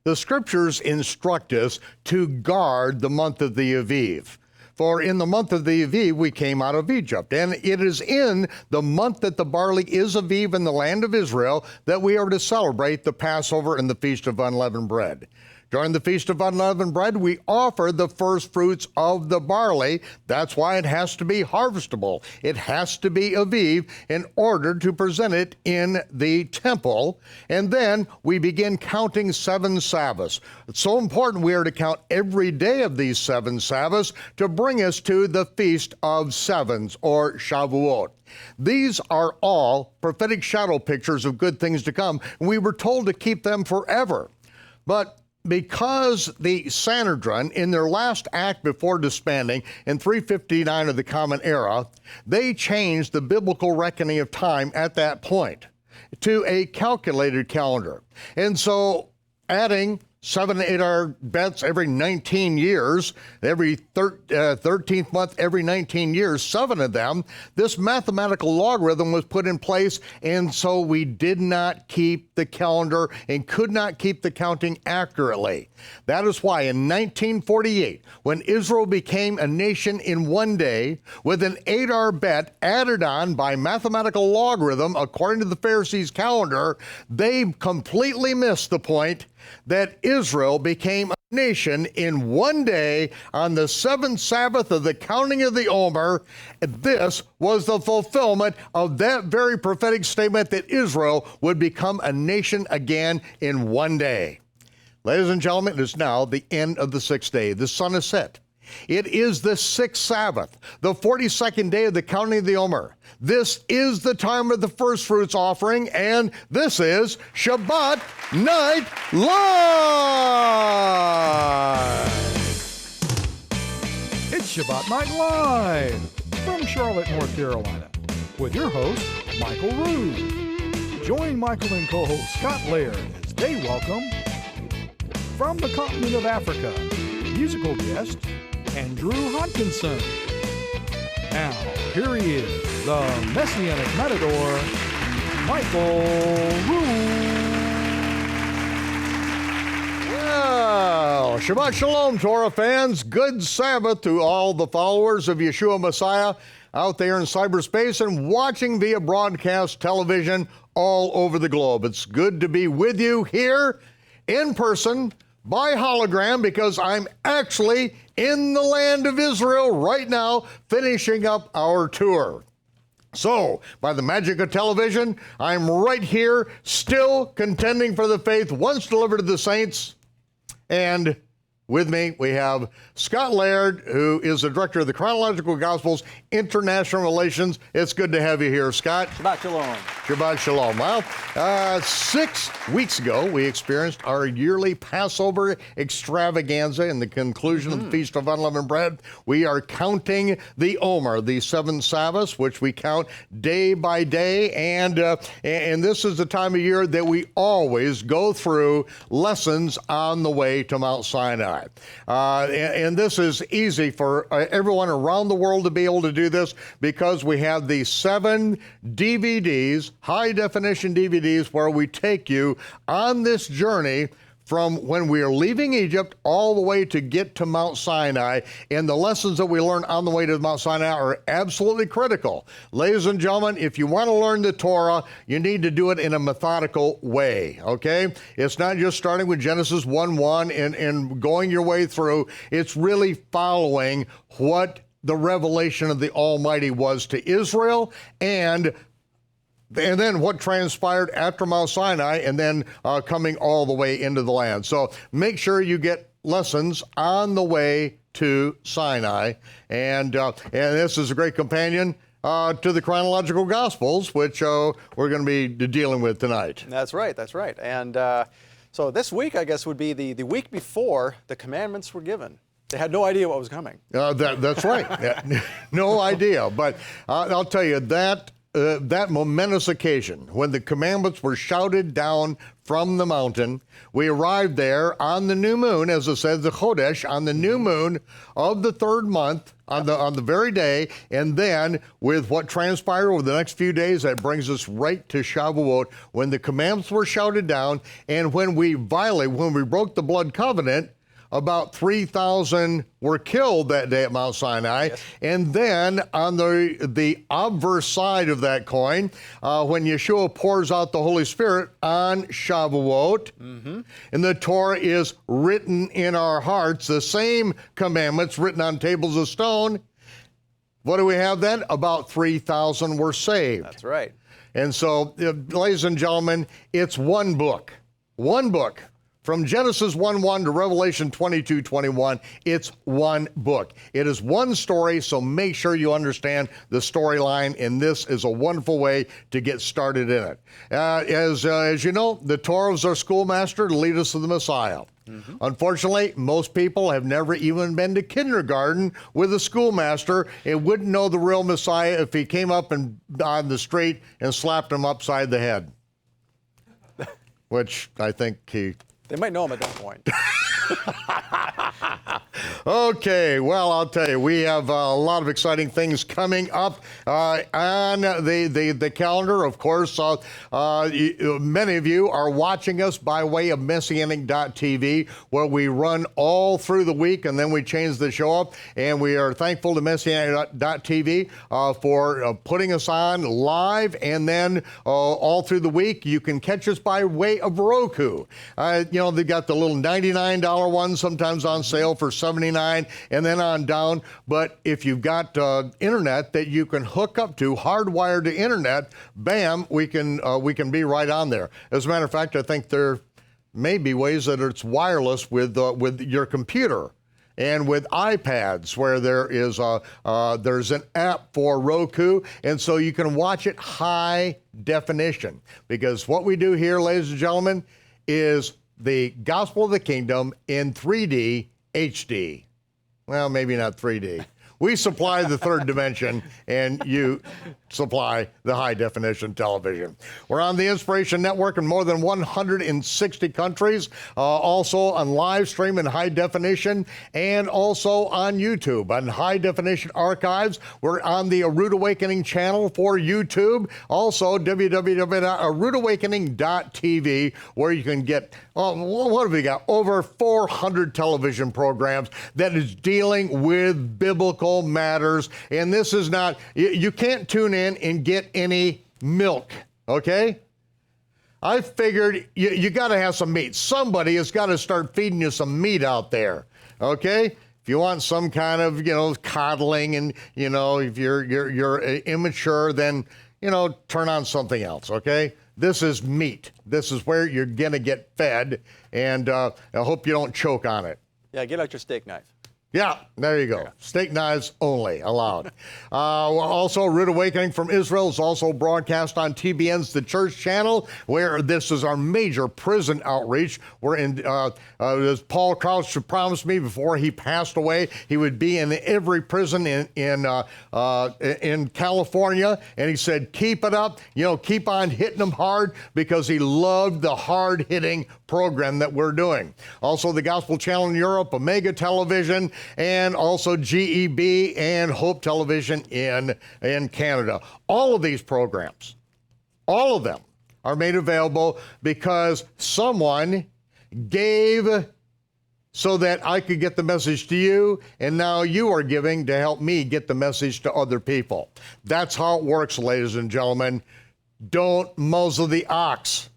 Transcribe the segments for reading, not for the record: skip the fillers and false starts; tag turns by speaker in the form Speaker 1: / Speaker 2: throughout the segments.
Speaker 1: The scriptures instruct us to guard the month of the Aviv. For in the month of the Aviv, we came out of Egypt. And it is in the month that the barley is Aviv in the land of Israel that we are to celebrate the Passover and the Feast of Unleavened Bread. During the Feast of Unleavened Bread, we offer the first fruits of the barley. That's why it has to be harvestable. It has to be Aviv in order to present it in the temple. And then we begin counting 7 Sabbaths. It's so important we are to count every day of these 7 Sabbaths to bring us to the Feast of Sevens, or Shavuot. These are all prophetic shadow pictures of good things to come. We were told to keep them forever. But because the Sanhedrin, in their last act before disbanding in 359 of the Common Era, they changed the biblical reckoning of time at that point to a calculated calendar. And so adding 7 to 8 hour bets every 19 years, every 13th month, every 19 years, 7 of them, this mathematical logarithm was put in place, and so we did not keep the calendar and could not keep the counting accurately. That is why in 1948, when Israel became a nation in one day, with an 8-hour bet added on by mathematical logarithm, according to the Pharisees' calendar, they completely missed the point that Israel became a nation in one day on the 7th Sabbath of the counting of the Omer. This was the fulfillment of that very prophetic statement that Israel would become a nation again in one day. Ladies and gentlemen, it is now the end of the 6th day. The sun is set. It is the 6th Sabbath, the 42nd day of the counting of the Omer. This is the time of the first fruits offering, and this is Shabbat Night Live!
Speaker 2: It's Shabbat Night Live from Charlotte, North Carolina, with your host, Michael Rood. Join Michael and co-host Scott Laird as they welcome, from the continent of Africa, musical guest Andrew Hodkinson. Now, here he is, the Messianic Matador, Michael Rood.
Speaker 1: Well, Shabbat Shalom, Torah fans. Good Sabbath to all the followers of Yeshua Messiah out there in cyberspace and watching via broadcast television all over the globe. It's good to be with you here in person, by hologram, because I'm actually in the land of Israel right now, finishing up our tour. So, by the magic of television, I'm right here, still contending for the faith once delivered to the saints. And with me, we have Scott Laird, who is the director of the Chronological Gospels International Relations. It's good to have you here, Scott.
Speaker 3: Shabbat Shalom.
Speaker 1: Shabbat Shalom. Well, 6 weeks ago, we experienced our yearly Passover extravaganza in the conclusion of the Feast of Unleavened Bread. We are counting the Omer, the 7 Sabbaths, which we count day by day. And this is the time of year that we always go through lessons on the way to Mount Sinai. And this is easy for everyone around the world to be able to do this because we have these 7 DVDs, high-definition DVDs, where we take you on this journey from when we are leaving Egypt all the way to get to Mount Sinai. And the lessons that we learn on the way to Mount Sinai are absolutely critical. Ladies and gentlemen, if you want to learn the Torah, you need to do it in a methodical way, okay? It's not just starting with Genesis 1:1 and going your way through. It's really following what the revelation of the Almighty was to Israel, and then what transpired after Mount Sinai, and then coming all the way into the land. So make sure you get lessons on the way to Sinai. And this is a great companion to the Chronological Gospels, which we're going to be dealing with tonight.
Speaker 3: That's right, that's right. And so this week, I guess, would be the week before the commandments were given. They had no idea what was coming.
Speaker 1: That's right. No idea. But I'll tell you, that that momentous occasion when the commandments were shouted down from the mountain, we arrived there on the new moon, as it says, the Chodesh, on the new moon of the third month, on the very day, and then with what transpired over the next few days, that brings us right to Shavuot, when the commandments were shouted down, and when we broke the blood covenant, about 3,000 were killed that day at Mount Sinai. Yes. And then on the obverse side of that coin, when Yeshua pours out the Holy Spirit on Shavuot, and the Torah is written in our hearts, the same commandments written on tables of stone, what do we have then? About 3,000 were saved.
Speaker 3: That's right.
Speaker 1: And so, ladies and gentlemen, it's one book. From Genesis 1:1 to Revelation 22:21, it's one book. It is one story, so make sure you understand the storyline, and this is a wonderful way to get started in it. As you know, the Torah is our schoolmaster to lead us to the Messiah. Unfortunately, most people have never even been to kindergarten with a schoolmaster and wouldn't know the real Messiah if he came up and on the street and slapped him upside the head, which I think
Speaker 3: They might know him at that point.
Speaker 1: Okay, well, I'll tell you, we have a lot of exciting things coming up on the calendar. Of course, many of you are watching us by way of Messianic.tv, where we run all through the week, and then we change the show up. And we are thankful to Messianic.tv for putting us on live, and then all through the week, you can catch us by way of Roku. They got the little $99 ones sometimes on sale for $79, and then on down. But if you've got internet that you can hook up to, hardwired to internet, bam, we can be right on there. As a matter of fact, I think there may be ways that it's wireless with your computer and with iPads, where there's an app for Roku, and so you can watch it high definition. Because what we do here, ladies and gentlemen, is the gospel of the kingdom in 3D HD. Well, maybe not 3D. We supply the third dimension, and you supply the high-definition television. We're on the Inspiration Network in more than 160 countries, also on live stream in high definition, and also on YouTube. On high-definition archives, we're on the Rood Awakening channel for YouTube, also www.roodawakening.tv, where you can get, what have we got? Over 400 television programs that is dealing with biblical matters. And this is not, you can't tune in and get any milk, okay? I figured you got to have some meat. Somebody has got to start feeding you some meat out there, okay? If you want some kind of, coddling, and, if you're immature, then, turn on something else, okay? This is meat. This is where you're going to get fed, and I hope you don't choke on it.
Speaker 3: Yeah, get out your steak knife.
Speaker 1: Yeah, there you go. Steak knives only allowed. Also, Rood Awakening from Israel is also broadcast on TBN's The Church Channel, where this is our major prison outreach. We're in, as Paul Crouch promised me before he passed away, he would be in every prison in California, and he said, keep it up, keep on hitting them hard, because he loved the hard-hitting program that we're doing. Also, the Gospel Channel in Europe, Omega Television, and also GEB and Hope Television in Canada. All of these programs, all of them, are made available because someone gave so that I could get the message to you, and now you are giving to help me get the message to other people. That's how it works, ladies and gentlemen. Don't muzzle the ox.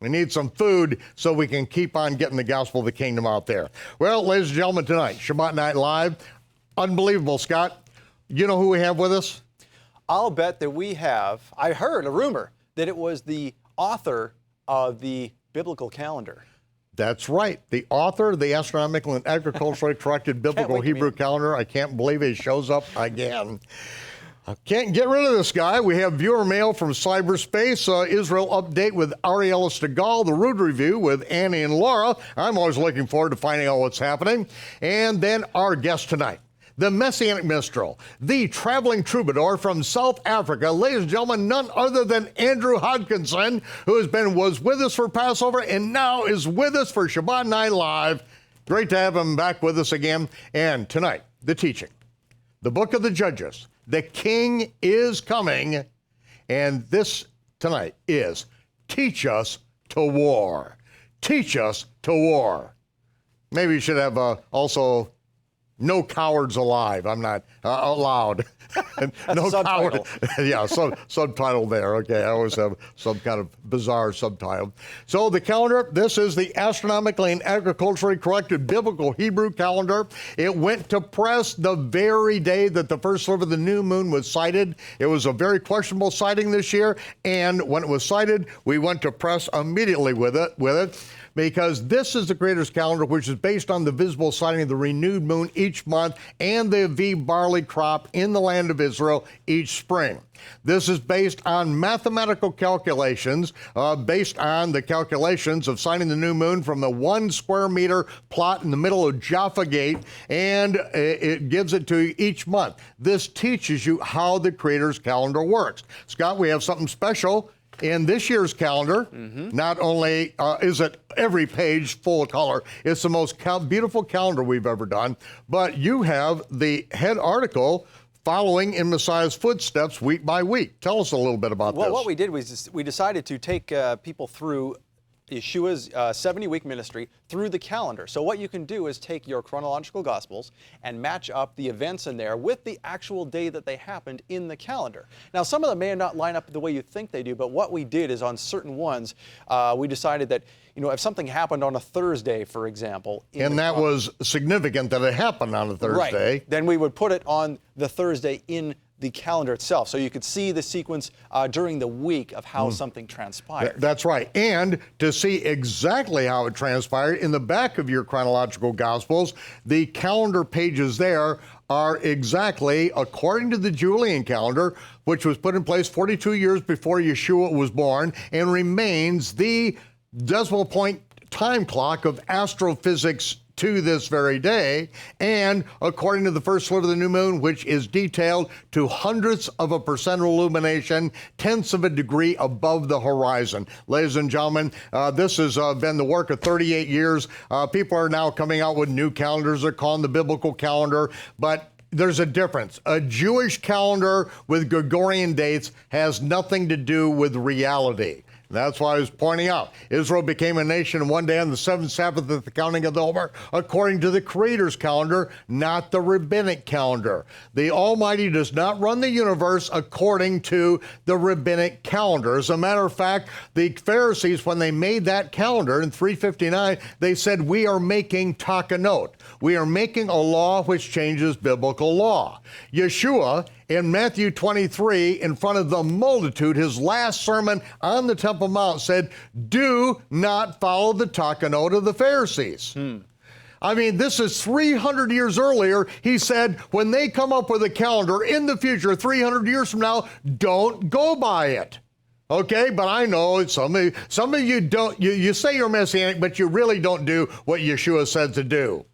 Speaker 1: We need some food so we can keep on getting the gospel of the kingdom out there. Well, ladies and gentlemen, tonight, Shabbat Night Live, unbelievable, Scott. You know who we have with us?
Speaker 3: I'll bet that we have, I heard a rumor that it was the author of the biblical calendar.
Speaker 1: That's right. The author of the astronomical and agriculturally corrected biblical Hebrew calendar. I can't believe it shows up again. I can't get rid of this guy. We have viewer mail from cyberspace, Israel update with Ariella Stegall, the Rood Review with Annie and Laura. I'm always looking forward to finding out what's happening. And then our guest tonight, the Messianic minstrel, the traveling troubadour from South Africa, ladies and gentlemen, none other than Andrew Hodkinson, who was with us for Passover and now is with us for Shabbat Night Live. Great to have him back with us again. And tonight, the teaching, the book of the Judges, the king is coming, and this tonight is Teach Us to War. Teach us to war. Maybe you should have also no cowards alive. I'm not allowed. No coward. Yeah, subtitle there. Okay, I always have some kind of bizarre subtitle. So the calendar, this is the astronomically and agriculturally corrected biblical Hebrew calendar. It went to press the very day that the first sliver of the new moon was sighted. It was a very questionable sighting this year, and when it was sighted, we went to press immediately with it. Because this is the Creator's calendar, which is based on the visible sighting of the renewed moon each month and the Aviv barley crop in the land of Israel each spring. This is based on mathematical calculations, based on the calculations of sighting the new moon from the 1 square meter plot in the middle of Jaffa Gate, and it gives it to you each month. This teaches you how the Creator's calendar works. Scott, we have something special in this year's calendar. Not only is it every page full of color, it's the most beautiful calendar we've ever done, but you have the head article following in Messiah's footsteps week by week. Tell us a little bit about this.
Speaker 3: Well, what we did was we decided to take people through Yeshua's 70-week ministry through the calendar. So what you can do is take your chronological gospels and match up the events in there with the actual day that they happened in the calendar. Now, some of them may not line up the way you think they do, but what we did is on certain ones, we decided that, if something happened on a Thursday, for example.
Speaker 1: And that was significant that it happened on a Thursday.
Speaker 3: Right. Then we would put it on the Thursday in the calendar itself, so you could see the sequence during the week of how something transpired.
Speaker 1: That's right. And to see exactly how it transpired, in the back of your chronological gospels, the calendar pages there are exactly according to the Julian calendar, which was put in place 42 years before Yeshua was born and remains the decimal point time clock of astrophysics to this very day, and according to the first sliver of the new moon, which is detailed to hundredths of a percent illumination, tenths of a degree above the horizon. Ladies and gentlemen, this has been the work of 38 years. People are now coming out with new calendars. They're calling the biblical calendar, but there's a difference. A Jewish calendar with Gregorian dates has nothing to do with reality. That's why I was pointing out. Israel became a nation one day on the seventh Sabbath at the counting of the Omer, according to the Creator's calendar, not the rabbinic calendar. The Almighty does not run the universe according to the rabbinic calendar. As a matter of fact, the Pharisees, when they made that calendar in 359, they said, we are making takanot. We are making a law which changes biblical law. Yeshua, in Matthew 23, in front of the multitude, his last sermon on the Temple Mount said, do not follow the takanot of the Pharisees. I mean, this is 300 years earlier. He said, when they come up with a calendar in the future, 300 years from now, don't go by it. Okay, but I know some of you don't, you say you're Messianic, but you really don't do what Yeshua said to do.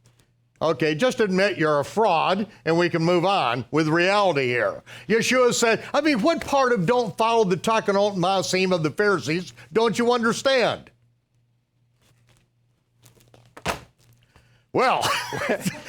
Speaker 1: Okay, just admit you're a fraud, and we can move on with reality here. Yeshua said, what part of don't follow the takanot maasim of the Pharisees don't you understand? Well,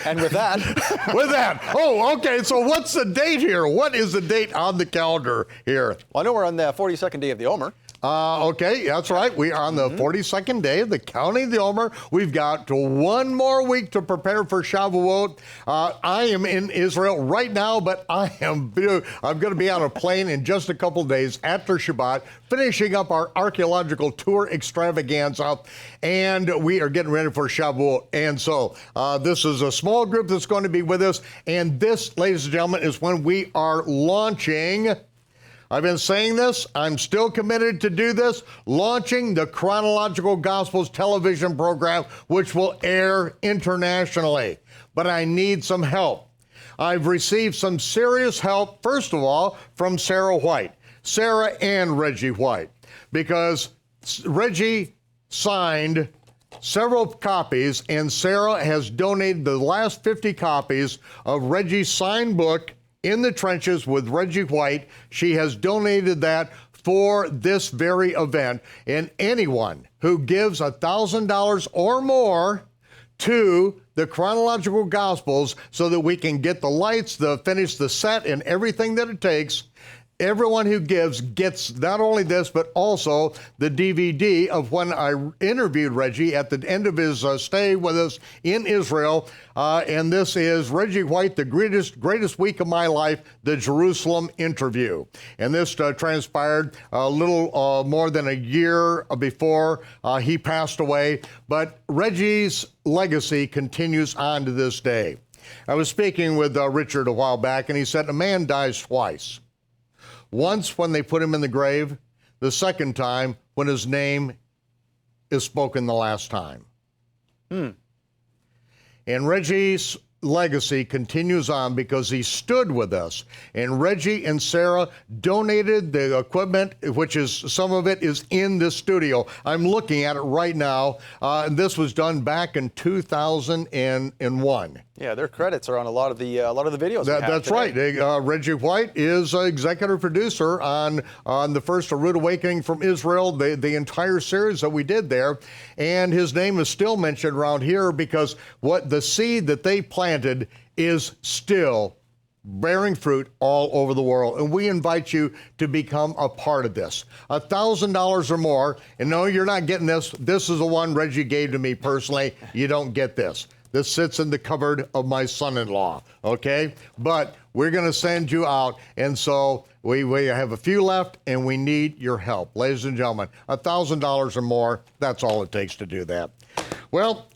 Speaker 3: and with that.
Speaker 1: Oh, okay, so what's the date here? What is the date on the calendar here?
Speaker 3: Well, I know we're on the 42nd day of the Omer.
Speaker 1: Okay, that's right. We are on the 42nd day of the counting of the Omer. We've got one more week to prepare for Shavuot. I am in Israel right now, but I'm going to be on a plane in just a couple days after Shabbat, finishing up our archaeological tour extravaganza, and we are getting ready for Shavuot. And so this is a small group that's going to be with us, and this, ladies and gentlemen, is when we are launching. I've been saying this, I'm still committed to do this, launching the Chronological Gospels television program, which will air internationally. But I need some help. I've received some serious help, first of all, from Sarah and Reggie White, because Reggie signed several copies, and Sarah has donated the last 50 copies of Reggie's signed book, In the Trenches with Reggie White. She has donated that for this very event. And anyone who gives $1,000 or more to the Chronological Gospels so that we can get the lights, finish the set, and everything that it takes, everyone who gives gets not only this, but also the DVD of when I interviewed Reggie at the end of his stay with us in Israel. And this is Reggie White, the greatest week of my life, the Jerusalem interview. And this transpired a little more than a year before he passed away. But Reggie's legacy continues on to this day. I was speaking with Richard a while back, and he said, a man dies twice. Once when they put him in the grave, the second time when his name is spoken the last time. And Reggie's legacy continues on because he stood with us. And Reggie and Sarah donated the equipment, which is, some of it is in this studio. I'm looking at it right now. And this was done back in 2001.
Speaker 3: Yeah, their credits are on a lot of the videos.
Speaker 1: That's
Speaker 3: today.
Speaker 1: right. Reggie White is executive producer on the first Rood Awakening from Israel, the entire series that we did there. And his name is still mentioned around here because what the seed that they planted is still bearing fruit all over the world. And we invite you to become a part of this. $1,000 or more. And no, you're not getting this. This is the one Reggie gave to me personally. You don't get this. This sits in the cupboard of my son-in-law, okay? But we're going to send you out, and so we have a few left, and we need your help. Ladies and gentlemen, $1,000 or more, that's all it takes to do that. Well,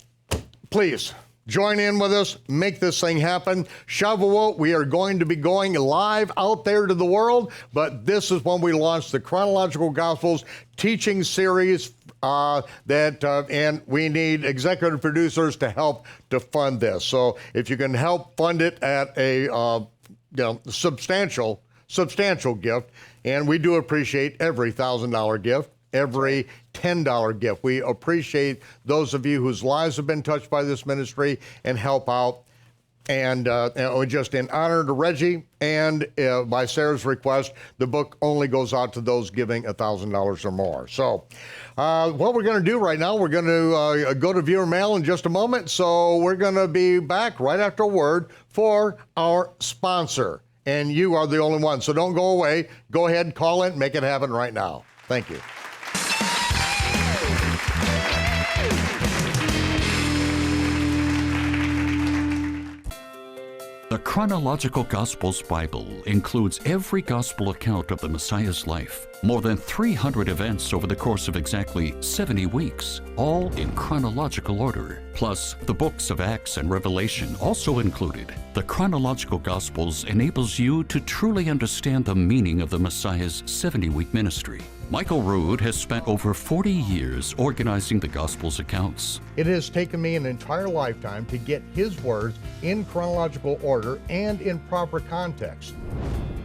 Speaker 1: please, join in with us, make this thing happen. Shavuot, we are going to be going live out there to the world, but this is when we launch the Chronological Gospels teaching series and we need executive producers to help to fund this. So if you can help fund it at a substantial gift, and we do appreciate every $1,000 gift, every $10 gift. We appreciate those of you whose lives have been touched by this ministry and help out. And just in honor to Reggie and by Sarah's request, the book only goes out to those giving $1,000 or more. So what we're going to do right now, we're going to go to viewer mail in just a moment. So we're going to be back right after a word for our sponsor. And you are the only one, so don't go away. Go ahead and call in, make it happen right now. Thank you.
Speaker 4: The Chronological Gospels Bible includes every gospel account of the Messiah's life, more than 300 events over the course of exactly 70 weeks, all in chronological order, plus the books of Acts and Revelation also included. The Chronological Gospels enables you to truly understand the meaning of the Messiah's 70-week ministry. Michael Rood has spent over 40 years organizing the Gospels accounts.
Speaker 1: It has taken me an entire lifetime to get his words in chronological order and in proper context.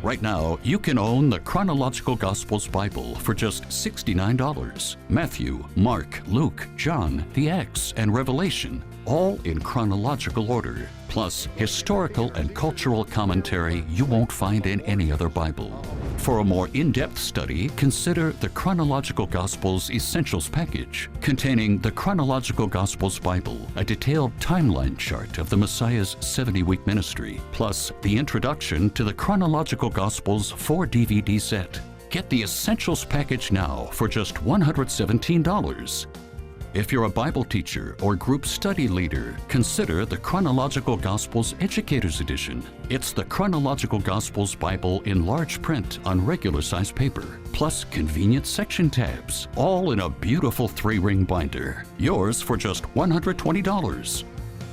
Speaker 4: Right now, you can own the Chronological Gospels Bible for just $69. Matthew, Mark, Luke, John, the Acts, and Revelation, all in chronological order, plus historical and cultural commentary you won't find in any other Bible. For a more in-depth study, consider the Chronological Gospels Essentials Package, containing the Chronological Gospels Bible, a detailed timeline chart of the Messiah's 70-week ministry, plus the introduction to the Chronological Gospels 4-DVD set. Get the Essentials Package now for just $117. If you're a Bible teacher or group study leader, consider the Chronological Gospels Educators Edition. It's the Chronological Gospels Bible in large print on regular size paper, plus convenient section tabs, all in a beautiful 3-ring binder. Yours for just $120.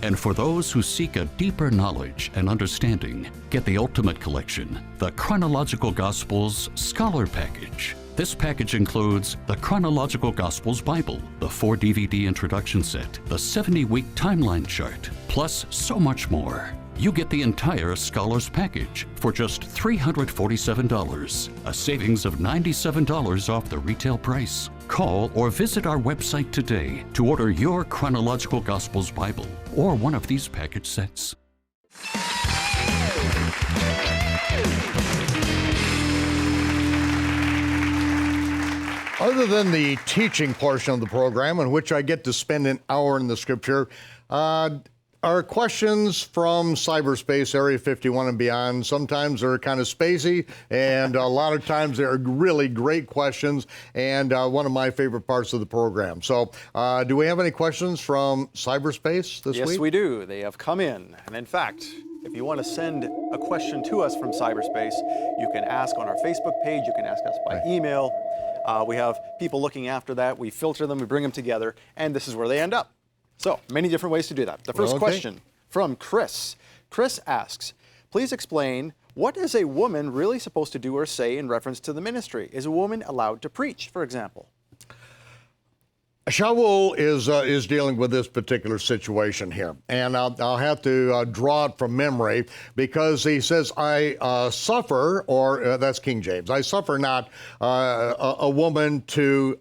Speaker 4: And for those who seek a deeper knowledge and understanding, get the ultimate collection, the Chronological Gospels Scholar Package. This package includes the Chronological Gospels Bible, the 4-DVD introduction set, the 70-week timeline chart, plus so much more. you get the entire Scholars Package for just $347, a savings of $97 off the retail price. Call or visit our website today to order your Chronological Gospels Bible or one of these package sets.
Speaker 1: Other than the teaching portion of the program, in which I get to spend an hour in the scripture, our questions from cyberspace, Area 51 and beyond, sometimes they're kind of spacey, and a lot of times they're really great questions, and one of my favorite parts of the program. So, do we have any questions from cyberspace this week?
Speaker 3: Yes, we do. They have come in. And in fact, if you want to send a question to us from cyberspace, you can ask on our Facebook page, you can ask us by email. We have people looking after that. We filter them, we bring them together, and this is where they end up. So, many different ways to do that. The first question from Chris. Chris asks, please explain, what is a woman really supposed to do or say in reference to the ministry? Is a woman allowed to preach, for example?
Speaker 1: Shavuot is dealing with this particular situation here, and I'll have to draw it from memory, because he says, I suffer, or that's King James, I suffer not a woman to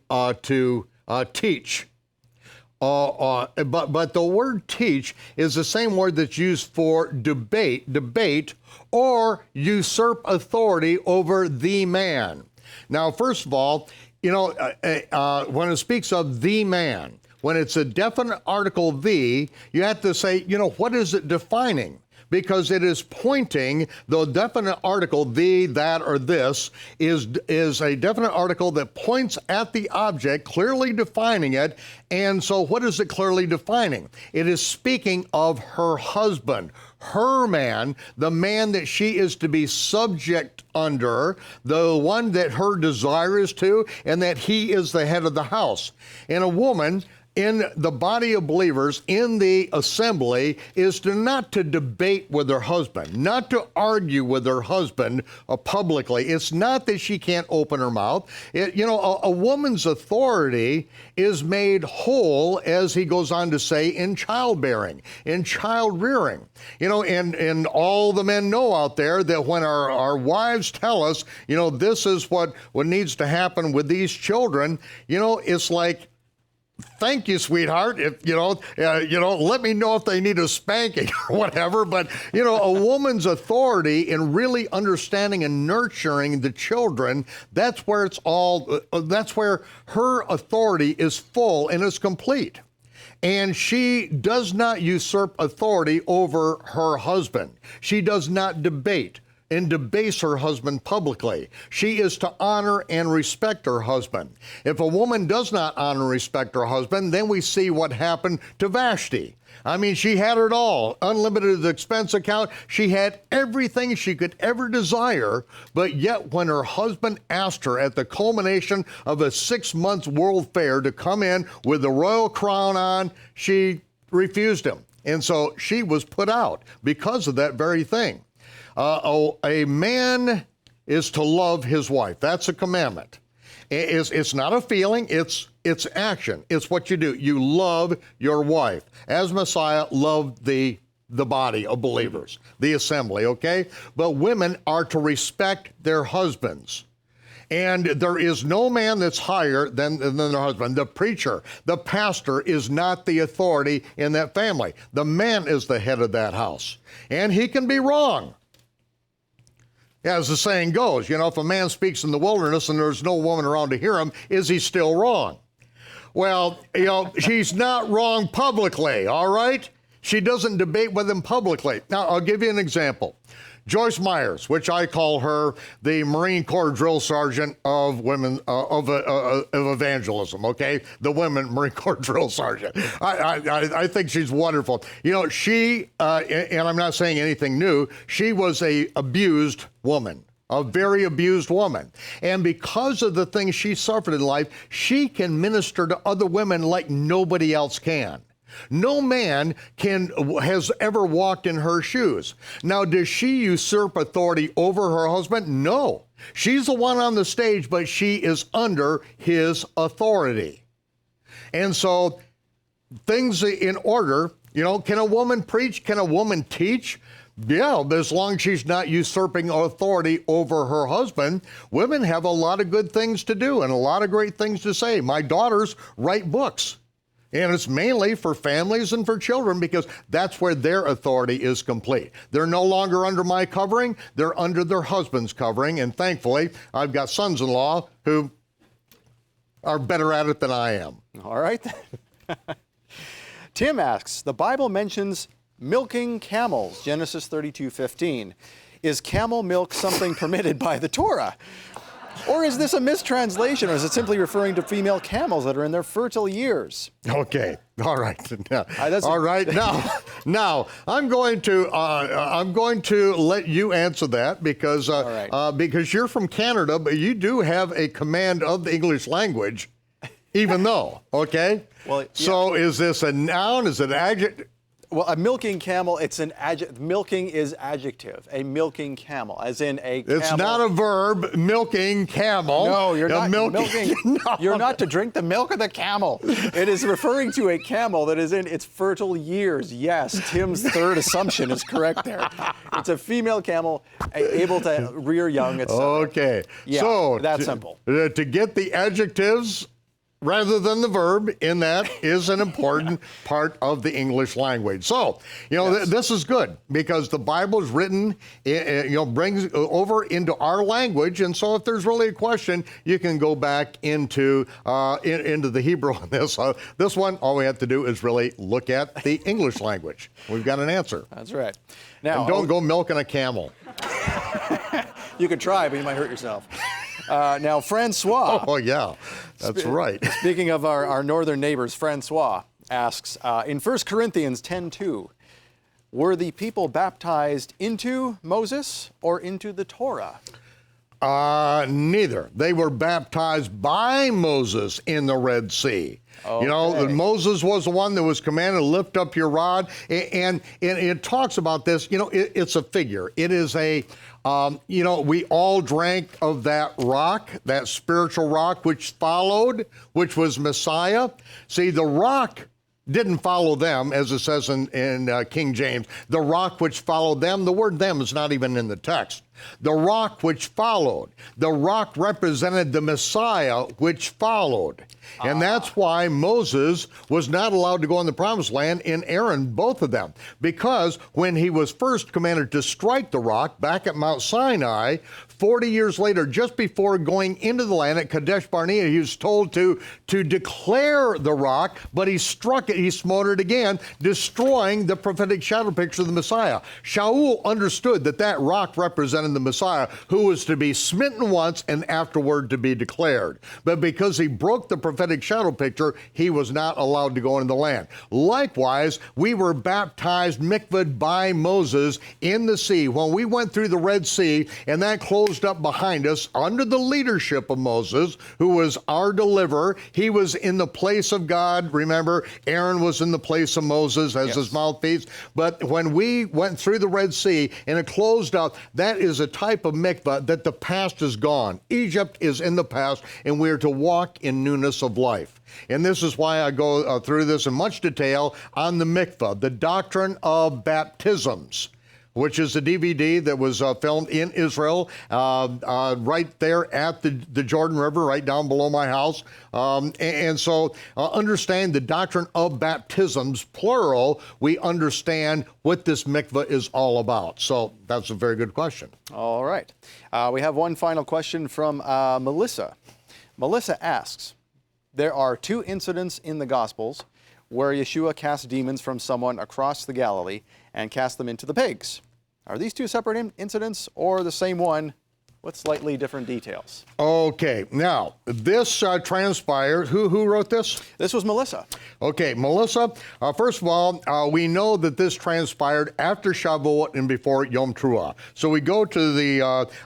Speaker 1: teach. But the word teach is the same word that's used for debate, or usurp authority over the man. Now, first of all, you know, when it speaks of the man, when it's a definite article the, you have to say, you know, what is it defining? Because it is pointing, the definite article, the, that, or this, is a definite article that points at the object, clearly defining it. And so what is it clearly defining? It is speaking of her husband, her man, the man that she is to be subject under, the one that her desire is to, and that he is the head of the house. And a woman in the body of believers, in the assembly, is not to debate with her husband, not to argue with her husband publicly. It's not that she can't open her mouth. A woman's authority is made whole, as he goes on to say, in childbearing, in child rearing. You know, and all the men know out there that when our wives tell us, you know, this is what needs to happen with these children, you know, it's like, thank you, sweetheart. If let me know if they need a spanking or whatever. But you know, a woman's authority in really understanding and nurturing the children, that's where it's all. That's where her authority is full and is complete. And she does not usurp authority over her husband. She does not debate and debase her husband publicly. She is to honor and respect her husband. If a woman does not honor and respect her husband, then we see what happened to Vashti. I mean, she had it all. Unlimited expense account. She had everything she could ever desire, but yet when her husband asked her at the culmination of a 6-month world fair to come in with the royal crown on, she refused him. And so she was put out because of that very thing. A man is to love his wife. That's a commandment. It's not a feeling, it's action. It's what you do. You love your wife. As Messiah loved the body of believers, the assembly, okay? But women are to respect their husbands. And there is no man that's higher than their husband. The preacher, the pastor is not the authority in that family. The man is the head of that house. And he can be wrong. As the saying goes, you know, if a man speaks in the wilderness and there's no woman around to hear him, is he still wrong? Well, you know, she's not wrong publicly, all right? She doesn't debate with him publicly. Now, I'll give you an example. Joyce Myers, which I call her the Marine Corps drill sergeant of women, of evangelism, okay? The women Marine Corps drill sergeant. I think she's wonderful. You know, she, and I'm not saying anything new, she was a abused woman. A very abused woman. And because of the things she suffered in life, she can minister to other women like nobody else can. No man has ever walked in her shoes. Now, does she usurp authority over her husband? No. She's the one on the stage, but she is under his authority. And so, things in order, you know, can a woman preach? Can a woman teach? Yeah, but as long as she's not usurping authority over her husband, women have a lot of good things to do and a lot of great things to say. My daughters write books, and it's mainly for families and for children because that's where their authority is complete. They're no longer under my covering, they're under their husband's covering, and thankfully, I've got sons-in-law who are better at it than I am.
Speaker 3: All right. Tim asks, the Bible mentions milking camels, Genesis 32:15. Is camel milk something permitted by the Torah? Or is this a mistranslation, or is it simply referring to female camels that are in their fertile years?
Speaker 1: Okay, all right. All right, now I'm going to let you answer that because because you're from Canada, but you do have a command of the English language, even though, okay?
Speaker 3: Well, yeah.
Speaker 1: So is this a noun? Is it an adjective?
Speaker 3: Well, a milking camel, it's an adjective. Milking is adjective. A milking camel, as in a camel.
Speaker 1: It's not a verb, milking camel.
Speaker 3: No, you're not milking.
Speaker 1: No.
Speaker 3: You're not to drink the milk of the camel. It is referring to a camel that is in its fertile years. Yes, Tim's third assumption is correct there. It's a female camel able to rear young, etc.
Speaker 1: Okay.
Speaker 3: Yeah,
Speaker 1: so
Speaker 3: that's simple.
Speaker 1: To get the adjectives rather than the verb in that is an important part of the English language. So,
Speaker 3: Yes.
Speaker 1: this is good because the Bible is written, brings over into our language. And so if there's really a question, you can go back into the Hebrew on this. This one, all we have to do is really look at the English language. We've got an answer.
Speaker 3: That's right. Now,
Speaker 1: And don't go milking a camel.
Speaker 3: You could try, but you might hurt yourself. Now, Francois.
Speaker 1: Oh, yeah, that's right.
Speaker 3: Speaking of our northern neighbors, Francois asks, in 1 Corinthians 10:2, were the people baptized into Moses or into the Torah?
Speaker 1: Neither. They were baptized by Moses in the Red Sea.
Speaker 3: Okay.
Speaker 1: Moses was the one that was commanded to lift up your rod. And it talks about this, it's a figure. It is we all drank of that rock, that spiritual rock, which was Messiah. See, the rock didn't follow them, as it says in King James. The rock which followed them, the word them is not even in the text. The rock which followed. The rock represented the Messiah which followed. And that's why Moses was not allowed to go in the promised land, and Aaron, both of them. Because when he was first commanded to strike the rock back at Mount Sinai, 40 years later, just before going into the land at Kadesh Barnea, he was told to declare the rock, but he struck it, he smote it again, destroying the prophetic shadow picture of the Messiah. Shaul understood that rock represented the Messiah, who was to be smitten once and afterward to be declared. But because he broke the prophetic shadow picture, he was not allowed to go into the land. Likewise, we were baptized, mikvahed by Moses in the sea. When we went through the Red Sea, and that closed up behind us under the leadership of Moses, who was our deliverer. He was in the place of God. Remember, Aaron was in the place of Moses as his mouthpiece. But when we went through the Red Sea and it closed up, that is a type of mikvah that the past is gone. Egypt is in the past, and we are to walk in newness of life. And this is why I go through this in much detail on the mikvah, the doctrine of baptisms, which is a DVD that was filmed in Israel, right there at the Jordan River, right down below my house. So understand the doctrine of baptisms, plural, we understand what this mikvah is all about. So that's a very good question.
Speaker 3: All right. We have one final question from Melissa. Melissa asks, there are two incidents in the Gospels where Yeshua cast demons from someone across the Galilee and cast them into the pigs. Are these two separate incidents or the same one with slightly different details?
Speaker 1: Okay, now, this transpired. Who wrote this?
Speaker 3: This was Melissa.
Speaker 1: Okay, Melissa, first of all, we know that this transpired after Shavuot and before Yom Teruah. So we go to the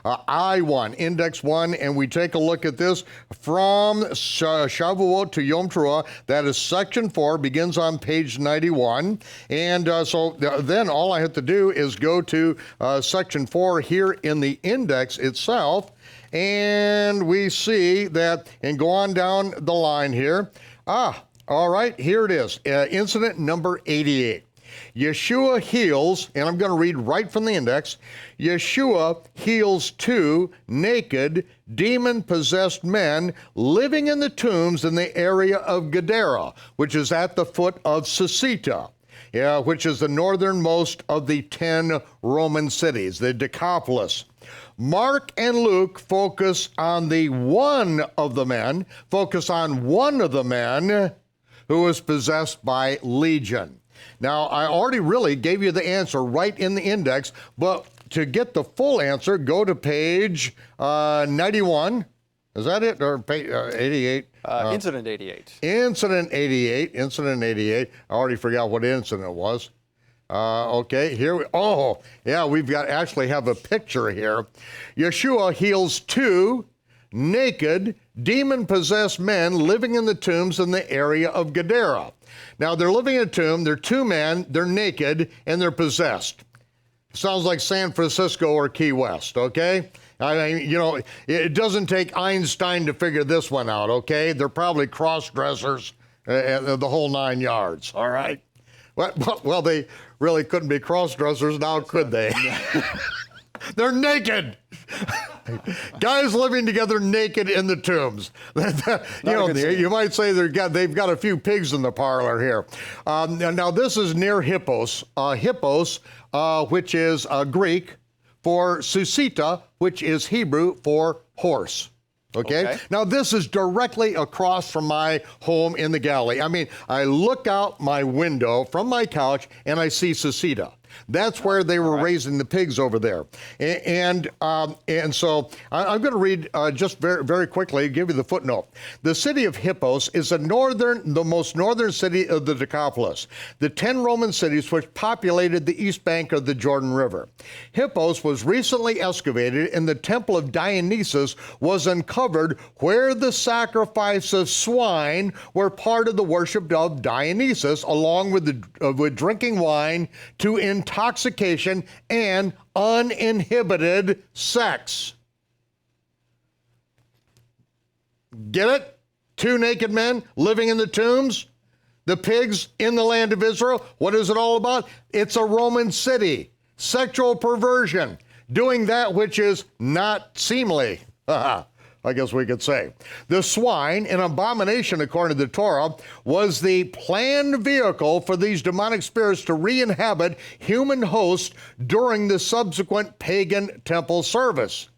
Speaker 1: I-1, Index 1, and we take a look at this from Shavuot to Yom Teruah. That is section 4, begins on page 91. And so then all I have to do is go to section 4 here in the index itself. And we see that, and go on down the line here. All right, here it is, incident number 88. Yeshua heals, and I'm going to read right from the index, Yeshua heals 2 naked, demon-possessed men living in the tombs in the area of Gera, which is at the foot of Susita, which is the northernmost of the 10 Roman cities, the Decapolis. Mark and Luke focus on one of the men who was possessed by legion. Now, I already really gave you the answer right in the index, but to get the full answer, go to page 91. Is that it? Or page 88?
Speaker 3: Incident 88.
Speaker 1: Incident 88. I already forgot what incident it was. Okay, here we've actually have a picture here. Yeshua heals 2 naked, demon-possessed men living in the tombs in the area of Gera. Now, they're living in a tomb, they're 2 men, they're naked, and they're possessed. Sounds like San Francisco or Key West, okay? I mean, it doesn't take Einstein to figure this one out, okay? They're probably cross-dressers, the whole 9 yards, all right? Well, they really couldn't be cross-dressers now, could they? They're naked. Guys living together naked in the tombs. You might say they've got a few pigs in the parlor here. Now, this is near Hippos. Hippos, which is Greek for Susita, which is Hebrew for horse. Okay? Now, this is directly across from my home in the Galilee. I mean, I look out my window from my couch and I see Susita. That's where they were raising the pigs over there. And so I'm going to read just very, very quickly, give you the footnote. The city of Hippos is the most northern city of the Decapolis, the 10 Roman cities which populated the east bank of the Jordan River. Hippos was recently excavated, and the temple of Dionysus was uncovered, where the sacrifice of swine were part of the worship of Dionysus, along with drinking wine to intoxication and uninhibited sex. Get it? 2 naked men living in the tombs, the pigs in the land of Israel. What is it all about? It's a Roman city. Sexual perversion, doing that which is not seemly. I guess we could say. The swine, an abomination according to the Torah, was the planned vehicle for these demonic spirits to re-inhabit human hosts during the subsequent pagan temple service.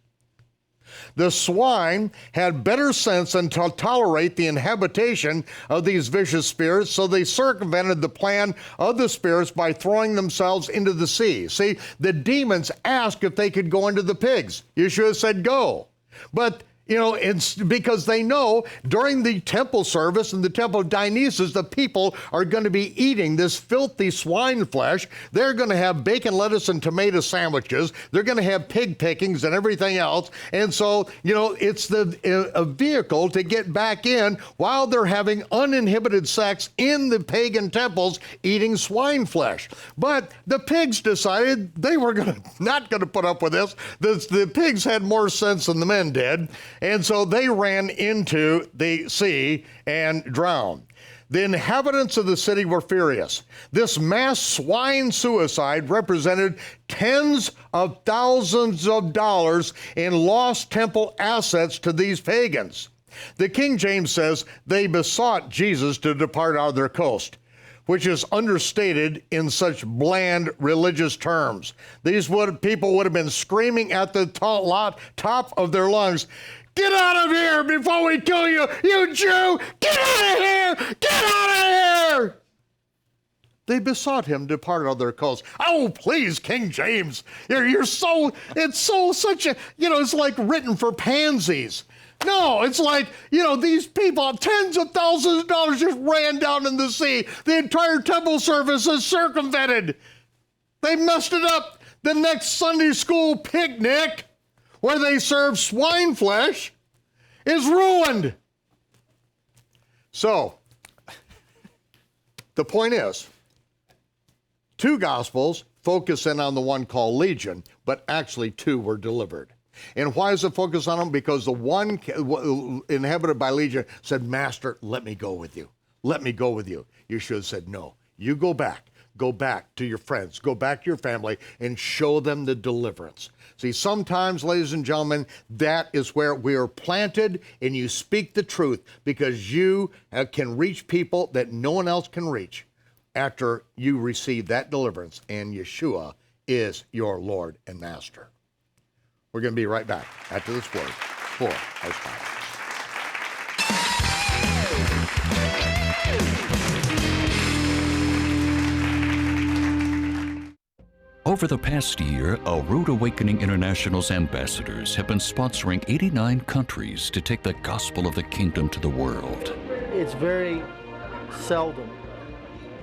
Speaker 1: The swine had better sense than to tolerate the inhabitation of these vicious spirits, so they circumvented the plan of the spirits by throwing themselves into the sea. See, the demons asked if they could go into the pigs. Yeshua said, go. But it's because they know during the temple service in the temple of Dionysus, the people are going to be eating this filthy swine flesh. They're going to have bacon, lettuce, and tomato sandwiches. They're going to have pig pickings and everything else. And so, it's a vehicle to get back in while they're having uninhibited sex in the pagan temples eating swine flesh. But the pigs decided they were not going to put up with this. The pigs had more sense than the men did. And so they ran into the sea and drowned. The inhabitants of the city were furious. This mass swine suicide represented tens of thousands of dollars in lost temple assets to these pagans. The King James says they besought Jesus to depart out of their coast, which is understated in such bland religious terms. These people would have been screaming at the top of their lungs, "Get out of here before we kill you, you Jew! Get out of here! Get out of here!" They besought him to depart out of their coast. Oh, please, King James, it's like written for pansies. No, it's like, these people, tens of thousands of dollars just ran down in the sea. The entire temple service is circumvented. They messed it up. The next Sunday school picnic, where they serve swine flesh, is ruined. So, the point is, 2 Gospels focus in on the one called Legion, but actually 2 were delivered. And why is it focused on them? Because the one inhabited by Legion said, "Master, let me go with you. Let me go with you." Yeshua said, "No, you go back. go back to your friends, go back to your family, and show them the deliverance. See, sometimes, ladies and gentlemen, that is where we are planted, and you speak the truth because you can reach people that no one else can reach after you receive that deliverance, and Yeshua is your Lord and Master. We're going to be right back after this word for our sponsor.
Speaker 4: Over the past year, a Rood Awakening International's ambassadors have been sponsoring 89 countries to take the gospel of the kingdom to the world.
Speaker 5: It's very seldom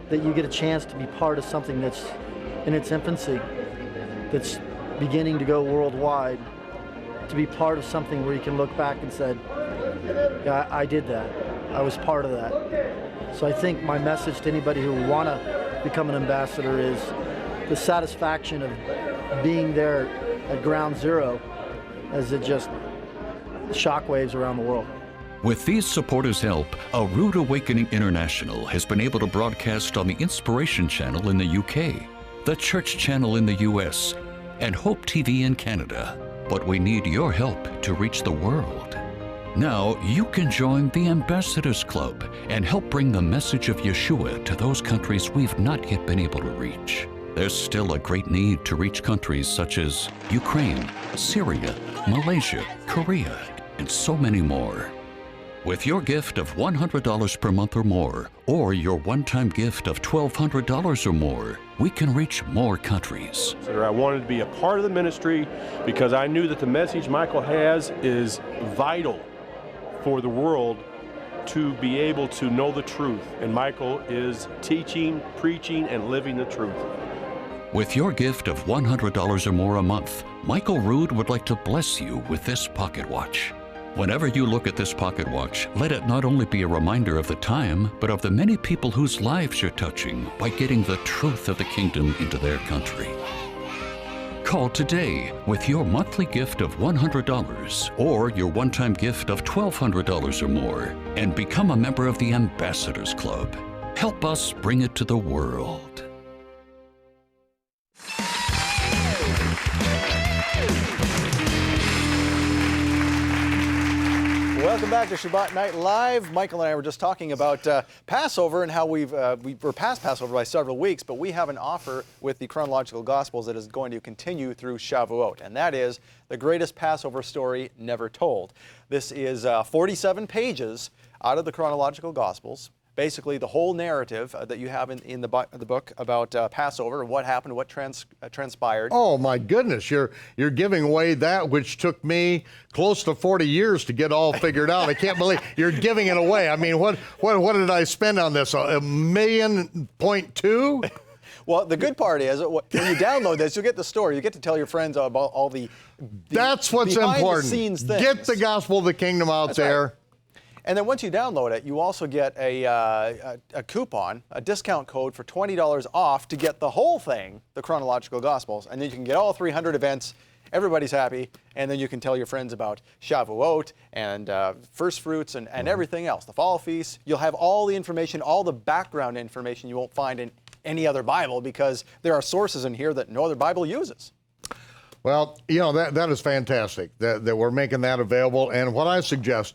Speaker 5: that you get a chance to be part of something that's in its infancy, that's beginning to go worldwide, to be part of something where you can look back and say, yeah, I did that. I was part of that. So I think my message to anybody who want to become an ambassador is the satisfaction of being there at ground zero as it just shockwaves around the world.
Speaker 4: With these supporters' help, a Rood Awakening International has been able to broadcast on the Inspiration Channel in the UK, the Church Channel in the US, and Hope TV in Canada. But we need your help to reach the world. Now you can join the Ambassadors Club and help bring the message of Yeshua to those countries we've not yet been able to reach. There's still a great need to reach countries such as Ukraine, Syria, Malaysia, Korea, and so many more. With your gift of $100 per month or more, or your one-time gift of $1,200 or more, we can reach more countries.
Speaker 6: I wanted to be a part of the ministry because I knew that the message Michael has is vital for the world to be able to know the truth. And Michael is teaching, preaching, and living the truth.
Speaker 4: With your gift of $100 or more a month, Michael Rood would like to bless you with this pocket watch. Whenever you look at this pocket watch, let it not only be a reminder of the time, but of the many people whose lives you're touching by getting the truth of the kingdom into their country. Call today with your monthly gift of $100 or your one-time gift of $1,200 or more and become a member of the Ambassadors Club. Help us bring it to the world.
Speaker 3: Welcome back to Shabbat Night Live. Michael and I were just talking about Passover and how we're past Passover by several weeks, but we have an offer with the Chronological Gospels that is going to continue through Shavuot, and that is the greatest Passover story never told. This is 47 pages out of the Chronological Gospels. Basically, the whole narrative that you have in the book about Passover, what happened, what transpired.
Speaker 1: Oh my goodness, you're giving away that which took me close to 40 years to get all figured out. I can't believe you're giving it away. I mean, what did I spend on this? $1.2 million?
Speaker 3: Well, the good part is when you download this, you get the story. You get to tell your friends about all the
Speaker 1: That's what's important.
Speaker 3: Behind-the-scenes things.
Speaker 1: Get the gospel of the kingdom out
Speaker 3: That's
Speaker 1: there.
Speaker 3: Right. And then once you download it, you also get a coupon, a discount code for $20 off to get the whole thing, the Chronological Gospels. And then you can get all 300 events. Everybody's happy. And then you can tell your friends about Shavuot and first fruits and everything else, the fall feast. You'll have all the information, all the background information you won't find in any other Bible because there are sources in here that no other Bible uses.
Speaker 1: Well, that is fantastic that we're making that available. And what I suggest,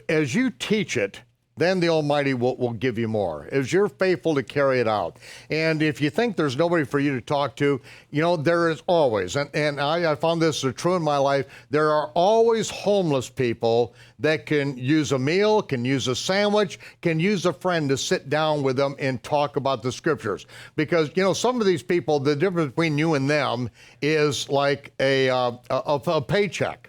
Speaker 1: as you teach it, then the Almighty will give you more, as you're faithful to carry it out. And if you think there's nobody for you to talk to, there is always, and I found this true in my life, there are always homeless people that can use a meal, can use a sandwich, can use a friend to sit down with them and talk about the scriptures. Because, some of these people, the difference between you and them is like a paycheck.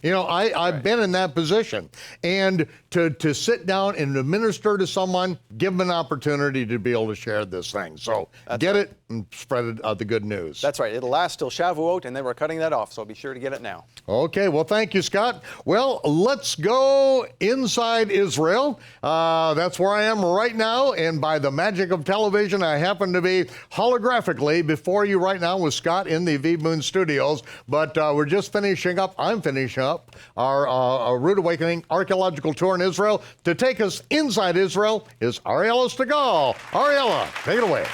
Speaker 1: I've been in that position. And to sit down and to minister to someone, give them an opportunity to be able to share this thing. So get it and spread the good news.
Speaker 3: That's right. It'll last till Shavuot, and then we're cutting that off, so be sure to get it now.
Speaker 1: Okay, well, thank you, Scott. Well, let's go inside Israel. That's where I am right now, and by the magic of television, I happen to be holographically before you right now with Scott in the Aviv Moon Studios, but we're just I'm finishing up our Rood Awakening archaeological tour in Israel. To take us inside Israel is Ariella Stegall. Ariella, take it away.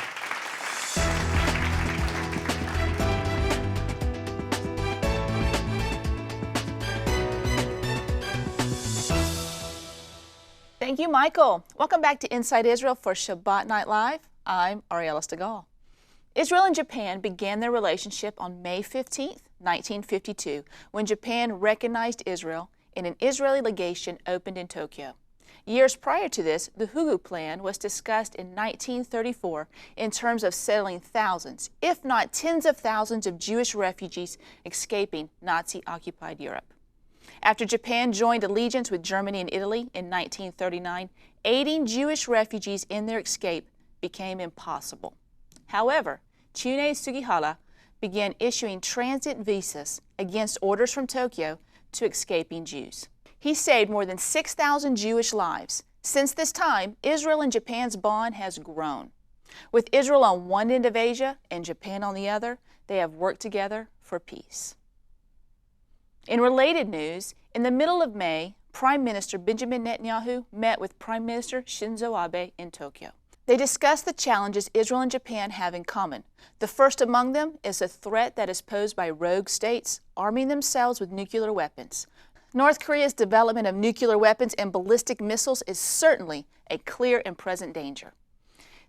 Speaker 7: Thank you, Michael. Welcome back to Inside Israel for Shabbat Night Live. I'm Ariella Stegall. Israel and Japan began their relationship on May 15, 1952, when Japan recognized Israel and an Israeli legation opened in Tokyo. Years prior to this, the Ehud Plan was discussed in 1934 in terms of settling thousands, if not tens of thousands of Jewish refugees escaping Nazi-occupied Europe. After Japan joined allegiance with Germany and Italy in 1939, aiding Jewish refugees in their escape became impossible. However, Tsunei Sugihara began issuing transit visas against orders from Tokyo to escaping Jews. He saved more than 6,000 Jewish lives. Since this time, Israel and Japan's bond has grown. With Israel on one end of Asia and Japan on the other, they have worked together for peace. In related news, in the middle of May, Prime Minister Benjamin Netanyahu met with Prime Minister Shinzo Abe in Tokyo. They discussed the challenges Israel and Japan have in common. The first among them is a threat that is posed by rogue states arming themselves with nuclear weapons. North Korea's development of nuclear weapons and ballistic missiles is certainly a clear and present danger.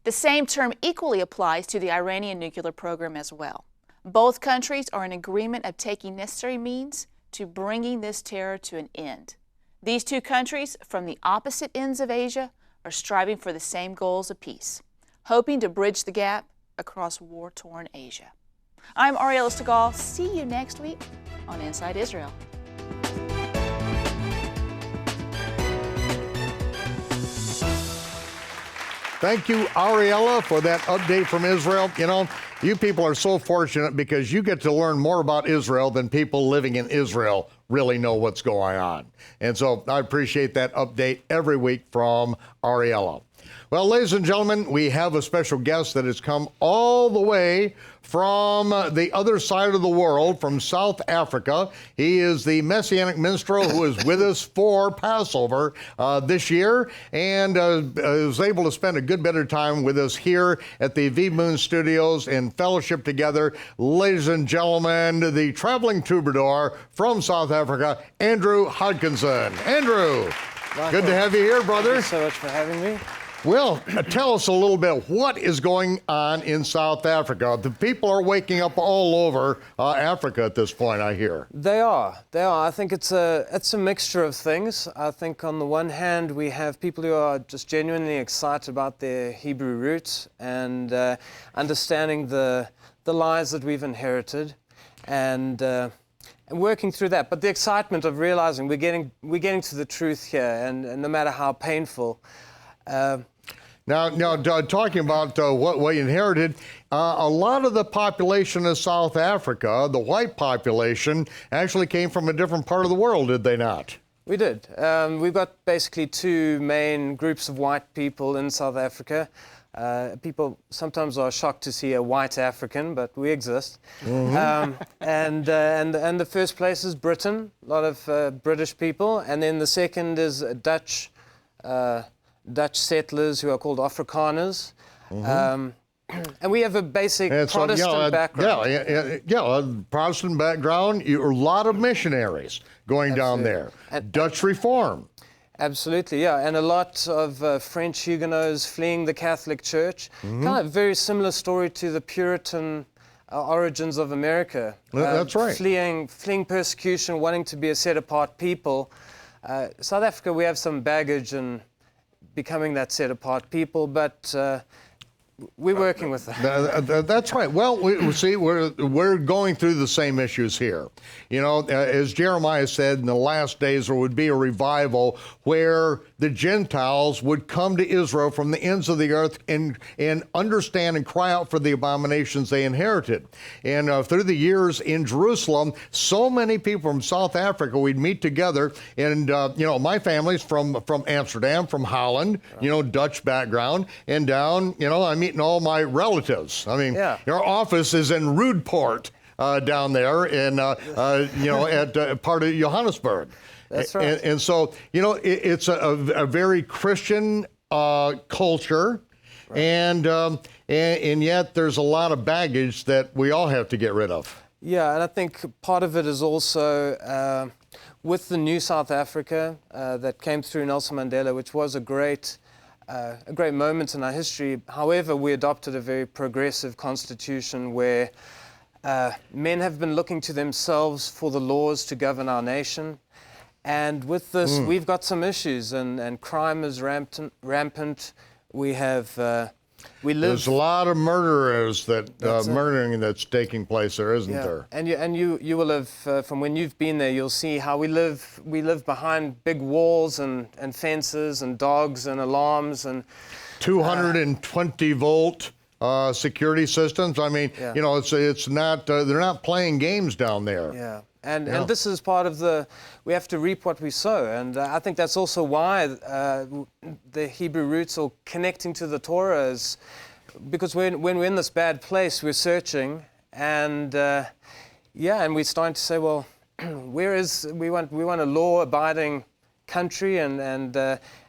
Speaker 7: The same term equally applies to the Iranian nuclear program as well. Both countries are in agreement of taking necessary means to bringing this terror to an end. These two countries, from the opposite ends of Asia, are striving for the same goals of peace, hoping to bridge the gap across war-torn Asia. I'm Ariella Stegall. See you next week on Inside Israel.
Speaker 1: Thank you, Ariella, for that update from Israel. You know, you people are so fortunate because you get to learn more about Israel than people living in Israel really know what's going on. And so I appreciate that update every week from Ariella. Well, ladies and gentlemen, we have a special guest that has come all the way from the other side of the world, from South Africa. He is the Messianic minstrel who is with us for Passover this year, and was able to spend a good bit of time with us here at the V Moon Studios in fellowship together. Ladies and gentlemen, the traveling troubadour from South Africa, Andrew Hodkinson. Andrew, good to have you here, brother.
Speaker 8: Thank you so much for having me.
Speaker 1: Well, tell us a little bit, what is going on in South Africa? The people are waking up all over Africa at this point, I hear.
Speaker 8: They are. I think it's a mixture of things. I think on the one hand, we have people who are just genuinely excited about their Hebrew roots and understanding the lies that we've inherited and working through that. But the excitement of realizing we're getting to the truth here, and no matter how painful.
Speaker 1: Now, talking about what you inherited, a lot of the population of South Africa, the white population, actually came from a different part of the world, did they not?
Speaker 8: We did. We've got basically two main groups of white people in South Africa. People sometimes are shocked to see a white African, but we exist. Mm-hmm. And the first place is Britain, a lot of British people, and then the second is Dutch settlers who are called Afrikaners. Mm-hmm. And we have a basic Protestant background.
Speaker 1: A Protestant background, a lot of missionaries going down there. Dutch Reform.
Speaker 8: Absolutely, yeah. And a lot of French Huguenots fleeing the Catholic Church. Mm-hmm. Kind of very similar story to the Puritan origins of America.
Speaker 1: That's right.
Speaker 8: Fleeing persecution, wanting to be a set-apart people. South Africa, we have some baggage and becoming that set-apart people, but we're working with that.
Speaker 1: That's right. Well, we're going through the same issues here. You know, as Jeremiah said, in the last days there would be a revival where the Gentiles would come to Israel from the ends of the earth and understand and cry out for the abominations they inherited. And through the years in Jerusalem, so many people from South Africa, we'd meet together. And, my family's from Amsterdam, from Holland, Dutch background, and down, I'm meeting all my relatives. I mean, Our office is in Rood down there in, at part of Johannesburg.
Speaker 8: That's right.
Speaker 1: And so, it's a very Christian culture, right. And yet there's a lot of baggage that we all have to get rid of.
Speaker 8: Yeah, and I think part of it is also with the new South Africa that came through Nelson Mandela, which was a great moment in our history. However, we adopted a very progressive constitution where men have been looking to themselves for the laws to govern our nation. And with this, we've got some issues, and crime is rampant. We have,
Speaker 1: There's a lot of murderers murdering that's taking place there, isn't there?
Speaker 8: And you will have, from when you've been there, you'll see how we live. We live behind big walls and fences and dogs and alarms and
Speaker 1: 220 volt security systems. I mean, you know, it's not they're not playing games down there.
Speaker 8: Yeah. And this is part of we have to reap what we sow. And I think that's also why the Hebrew roots or connecting to the Torah is, because when we're in this bad place, we're searching, and and we're starting to say, well, we want a law-abiding country, and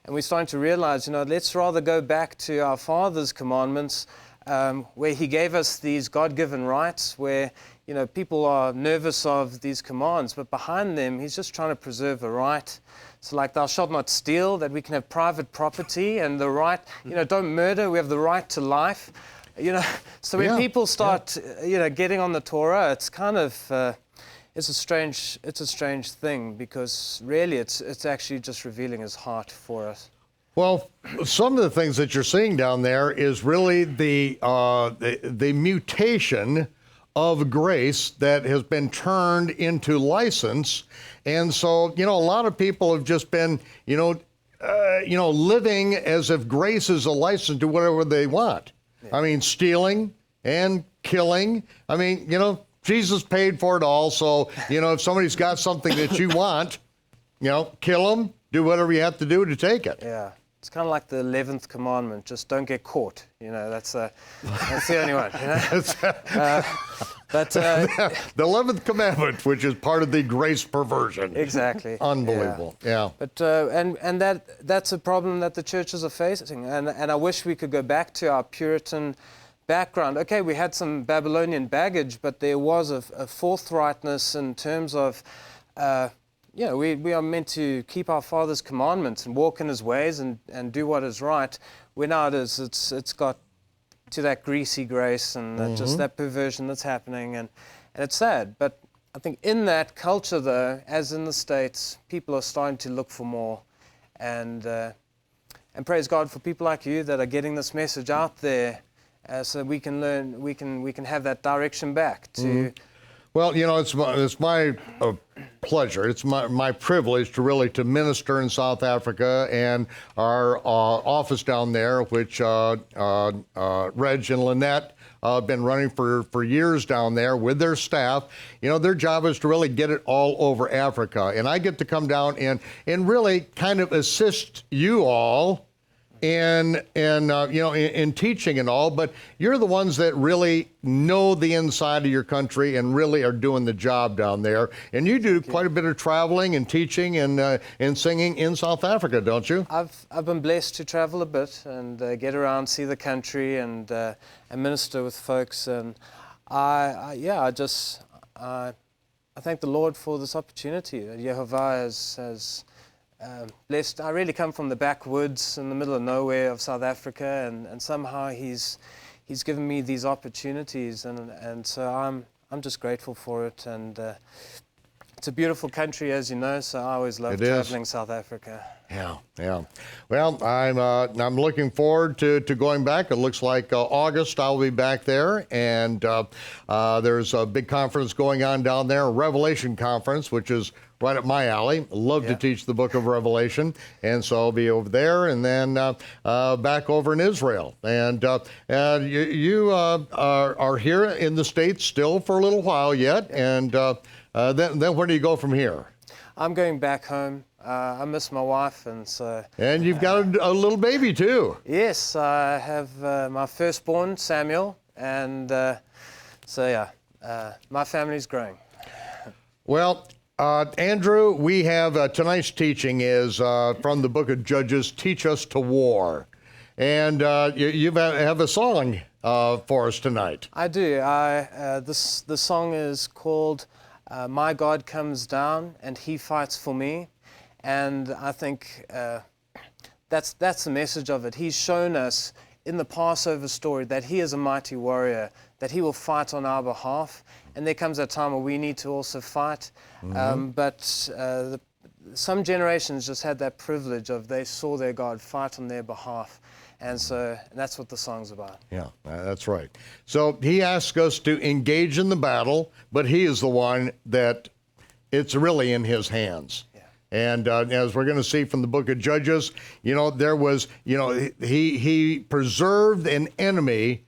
Speaker 8: we're starting to realize, you know, let's rather go back to our Father's commandments, where He gave us these God-given rights, where, you know, people are nervous of these commands, but behind them, He's just trying to preserve a right. So like, thou shalt not steal, that we can have private property, and the right, you know, don't murder, we have the right to life. You know, so when people start, you know, getting on the Torah, it's kind of, it's a strange thing, because really it's actually just revealing His heart for us.
Speaker 1: Well, some of the things that you're seeing down there is really the mutation of grace that has been turned into license. And so, you know, a lot of people have just been, living as if grace is a license to whatever they want. I mean, stealing and killing. I mean, you know, Jesus paid for it all. So, you know, if somebody's got something that you want, you know, kill them, do whatever you have to do to take it.
Speaker 8: Yeah. It's kind of like the 11th commandment, just don't get caught. You know, that's the only one. You know?
Speaker 1: The 11th commandment, which is part of the grace perversion.
Speaker 8: Exactly.
Speaker 1: Unbelievable. Yeah.
Speaker 8: But and that's a problem that the churches are facing, and I wish we could go back to our Puritan background. Okay, we had some Babylonian baggage, but there was a forthrightness in terms of. You know, we are meant to keep our Father's commandments and walk in His ways and do what is right. Where nowadays it's got to that greasy grace and just that perversion that's happening, and it's sad. But I think in that culture, though, as in the States, people are starting to look for more, and praise God for people like you that are getting this message out there, so we can learn, we can have that direction back to.
Speaker 1: Well, you know, it's my pleasure. It's my privilege to minister in South Africa, and our office down there, which Reg and Lynette have been running for years down there with their staff. You know, their job is to really get it all over Africa, and I get to come down and really kind of assist you all in teaching and all, but you're the ones that really know the inside of your country and really are doing the job down there. And you do quite a bit of traveling and teaching and singing in South Africa, don't you?
Speaker 8: I've been blessed to travel a bit and get around, see the country, and minister with folks. And I thank the Lord for this opportunity. Yehovah has blessed. I really come from the backwoods in the middle of nowhere of South Africa, and somehow He's given me these opportunities, and so I'm just grateful for it. And it's a beautiful country, as you know, so I always love traveling South Africa.
Speaker 1: Yeah. Well, I'm looking forward to going back. It looks like August I'll be back there, and there's a big conference going on down there, a Revelation conference, which is right up my alley. Love to teach the book of Revelation, and so I'll be over there, and then back over in Israel. And you are here in the States still for a little while yet, and then where do you go from here?
Speaker 8: I'm going back home. I miss my wife, and so.
Speaker 1: And you've got a little baby too.
Speaker 8: Yes, I have my firstborn, Samuel, and my family's growing.
Speaker 1: Well, Andrew, we have tonight's teaching is from the book of Judges, Teach Us to War. And you have a song for us tonight.
Speaker 8: I do. The song is called my God comes down and he fights for me. And I think that's the message of it. He's shown us in the Passover story that he is a mighty warrior, that he will fight on our behalf. And there comes a time where we need to also fight. Some generations just had that privilege of they saw their God fight on their behalf. And so that's what the song's about.
Speaker 1: Yeah, that's right. So he asks us to engage in the battle, but he is the one that it's really in his hands. Yeah. And as we're going to see from the book of Judges, there was, he preserved an enemy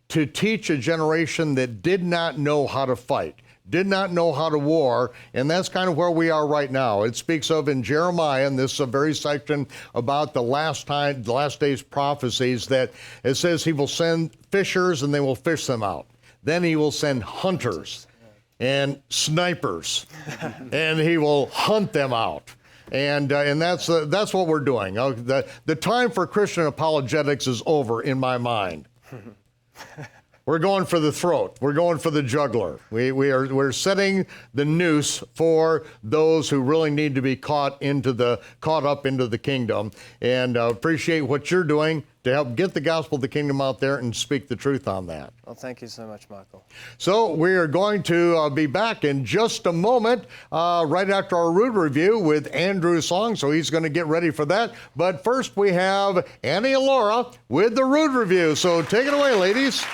Speaker 1: to teach a generation that did not know how to fight, did not know how to war, and that's kind of where we are right now. It speaks of in Jeremiah, and this is a very section about the last days prophecies, that it says he will send fishers and they will fish them out. Then he will send hunters and snipers, and he will hunt them out. And that's what we're doing. The time for Christian apologetics is over in my mind. We're going for the throat. We're going for the jugular. We're setting the noose for those who really need to be caught up into the kingdom. And appreciate what you're doing to help get the gospel of the kingdom out there and speak the truth on that.
Speaker 8: Well, thank you so much, Michael.
Speaker 1: So we are going to be back in just a moment, right after our Rood review with Andrew's song. So he's going to get ready for that. But first we have Annie and Laura with the Rood review. So take it away, ladies.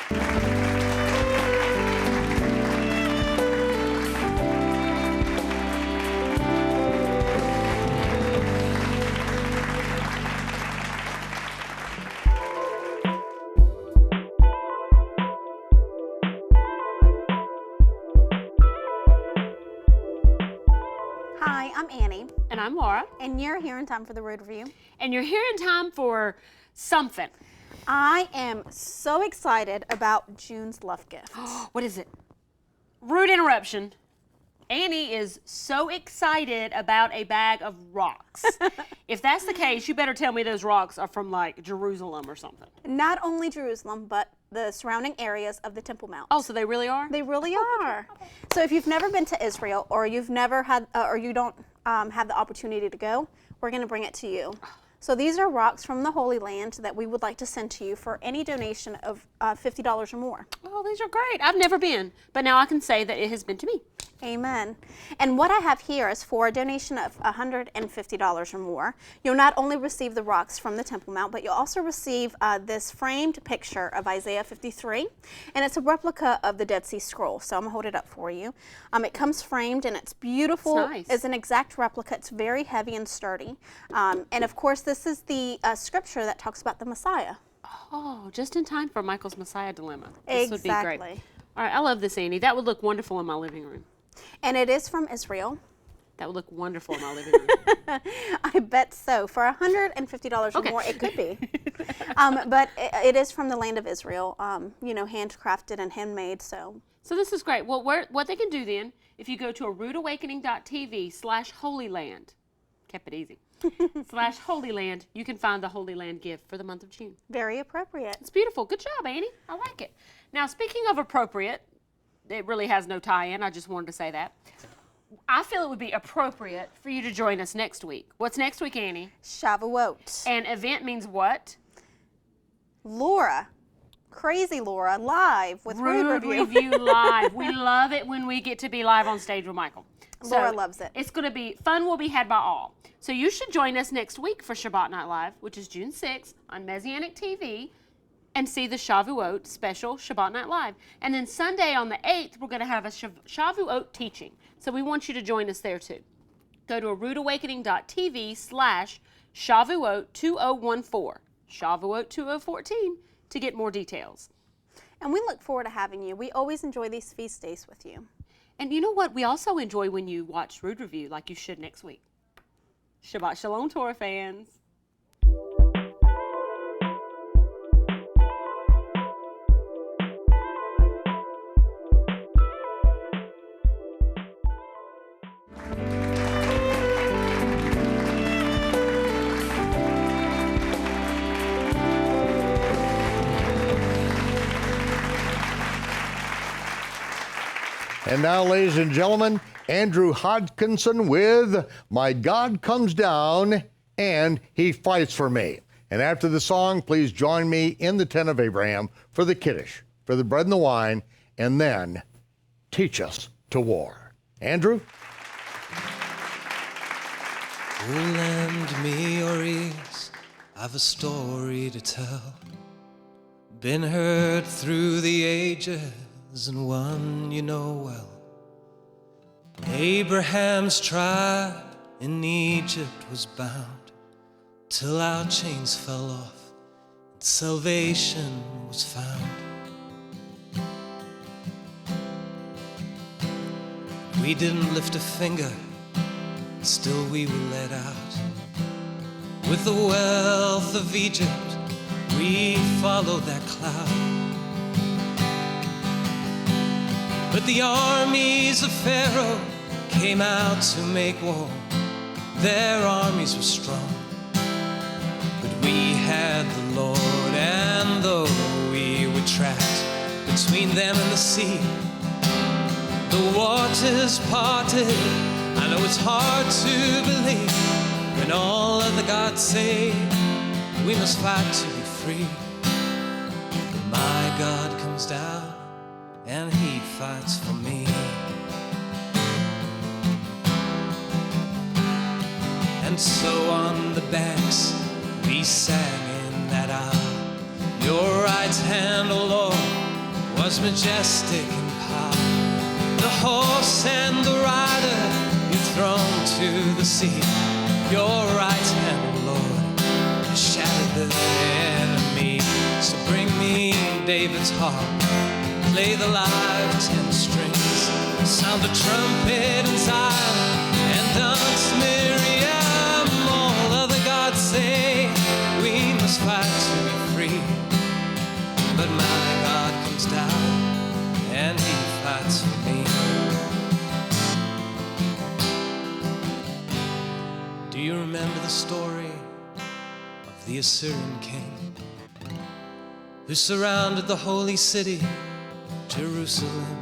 Speaker 9: Hi, I'm Annie.
Speaker 10: And I'm Laura.
Speaker 9: And you're here in time for the Rood Review.
Speaker 10: And you're here in time for something.
Speaker 9: I am so excited about June's love gift.
Speaker 10: What is it? Rude interruption. Annie is so excited about a bag of rocks. If that's the case, you better tell me those rocks are from like Jerusalem or something.
Speaker 9: Not only Jerusalem, but the surrounding areas of the Temple Mount.
Speaker 10: Oh, so they really are?
Speaker 9: They really are. So if you've never been to Israel, or you've never had, or you don't have the opportunity to go, we're going to bring it to you. So these are rocks from the Holy Land that we would like to send to you for any donation of $50 or more.
Speaker 10: Oh, these are great. I've never been, but now I can say that it has been to me.
Speaker 9: Amen. And what I have here is for a donation of $150 or more. You'll not only receive the rocks from the Temple Mount, but you'll also receive this framed picture of Isaiah 53. And it's a replica of the Dead Sea Scroll. So I'm going to hold it up for you. It comes framed and it's beautiful.
Speaker 10: It's nice.
Speaker 9: It's an exact replica. It's very heavy and sturdy. And of course, this is the scripture that talks about the Messiah.
Speaker 10: Oh, just in time for Michael's Messiah dilemma.
Speaker 9: Exactly.
Speaker 10: This would be great. All right, I love this, Annie. That would look wonderful in my living room.
Speaker 9: And it is from Israel.
Speaker 10: That would look wonderful in my living room.
Speaker 9: I bet so. For $150 or more, it could be. But it is from the land of Israel, handcrafted and handmade. So
Speaker 10: this is great. Well, what they can do then, if you go to aroodawakening.tv/Holyland, kept it easy, /Holyland, you can find the Holy Land gift for the month of June.
Speaker 9: Very appropriate.
Speaker 10: It's beautiful. Good job, Annie. I like it. Now, speaking of appropriate, it really has no tie-in. I just wanted to say that. I feel it would be appropriate for you to join us next week. What's next week, Annie?
Speaker 9: Shavuot.
Speaker 10: And event means what?
Speaker 9: Laura. Crazy Laura, live with Rood
Speaker 10: Review Live. We love it when we get to be live on stage with Michael.
Speaker 9: Laura loves it.
Speaker 10: It's going to be, fun will be had by all. So you should join us next week for Shabbat Night Live, which is June 6th on Messianic TV, and see the Shavuot special Shabbat Night Live. And then Sunday on the 8th, we're going to have a Shavuot teaching. So we want you to join us there too. Go to aroodawakening.tv/Shavuot2014, Shavuot 2014, to get more details.
Speaker 9: And we look forward to having you. We always enjoy these feast days with you.
Speaker 10: And you know what? We also enjoy when you watch Rood Review like you should next week. Shabbat Shalom, Torah fans.
Speaker 1: And now, ladies and gentlemen, Andrew Hodgkinson with My God Comes Down and He Fights for Me. And after the song, please join me in the tent of Abraham for the Kiddush, for the bread and the wine, and then teach us to war. Andrew?
Speaker 11: Oh, lend me your ears, I've a story to tell. Been heard through the ages and one you know well. Abraham's tribe in Egypt was bound till our chains fell off and salvation was found. We didn't lift a finger, still we were led out. With the wealth of Egypt, we followed that cloud. But the armies of Pharaoh came out to make war. Their armies were strong, but we had the Lord, and though we were trapped between them and the sea, the waters parted. I know it's hard to believe when all other gods say we must fight to be free. But my God comes down and He fights for me. And so on the banks we sang in that hour, your right hand, O Lord, was majestic in power. The horse and the rider you thrown to the sea. Your right hand, O Lord, shattered the enemy. So bring me David's harp, play the live 10 strings, sound the trumpet in Zion, and dance Miriam. All other gods say we must fight to be free, but my God comes down and He fights for me. Do you remember the story of the Assyrian king who surrounded the holy city, Jerusalem?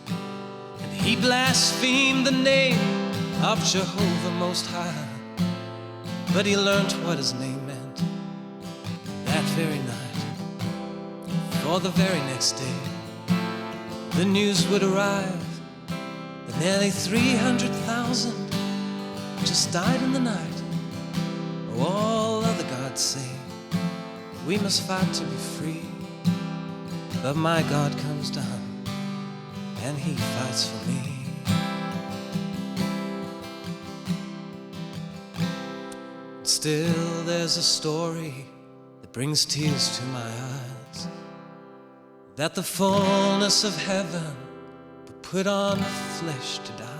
Speaker 11: And he blasphemed the name of Jehovah Most High, but he learned what his name meant that very night. For the very next day, the news would arrive that nearly 300,000 just died in the night. All other gods say we must fight to be free, but my God comes down and He fights for me. Still there's a story that brings tears to my eyes, that the fullness of heaven put on flesh to die.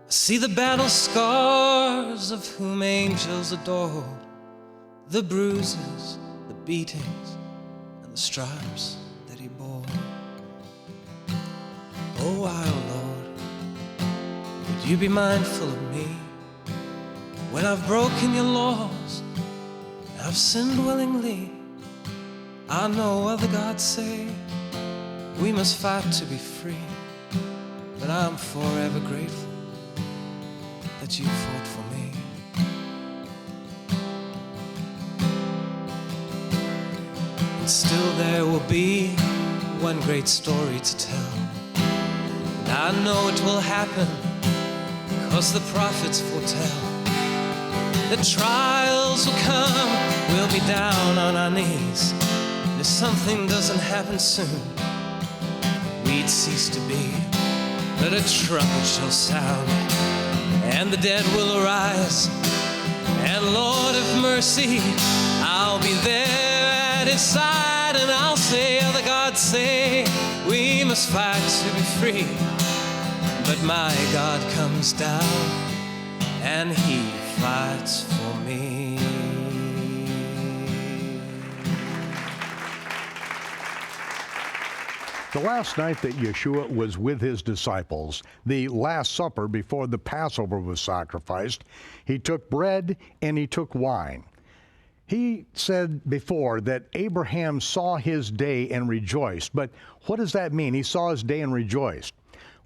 Speaker 11: I see the battle scars of whom angels adore, the bruises, the beatings, and the stripes that He bore. Oh, our Lord, would You be mindful of me when I've broken Your laws, I've sinned willingly. I know other gods say we must fight to be free, but I'm forever grateful that You fought for me. And still there will be one great story to tell, and I know it will happen because the prophets foretell that trials will come, we'll be down on our knees. If something doesn't happen soon, we'd cease to be. But a trumpet shall sound, and the dead will arise. And Lord of mercy, I'll be there at His side, and I'll say, other gods say, we must fight to be free. But my God comes down, and He fights for me.
Speaker 1: The last night that Yeshua was with His disciples, the Last Supper before the Passover was sacrificed, He took bread and He took wine. He said before that Abraham saw his day and rejoiced. But what does that mean? He saw his day and rejoiced.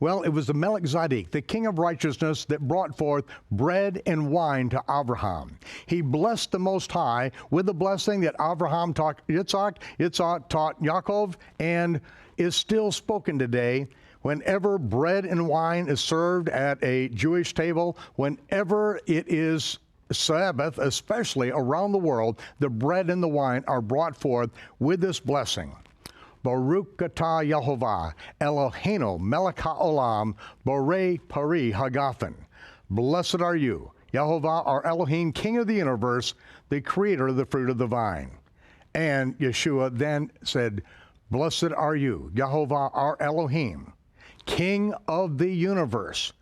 Speaker 1: Well, it was the Melchizedek, the king of righteousness, that brought forth bread and wine to Abraham. He blessed the Most High with the blessing that Abraham taught Yitzhak, Yitzhak taught Yaakov, and is still spoken today. Whenever bread and wine is served at a Jewish table, whenever it is Sabbath, especially around the world, the bread and the wine are brought forth with this blessing. Baruch atah Yehovah, Eloheinu melech haolam, borei pari hagafen. Blessed are you, Yehovah, our Elohim, King of the universe, the creator of the fruit of the vine. And Yeshua then said, Blessed are you, Yehovah, our Elohim, King of the universe,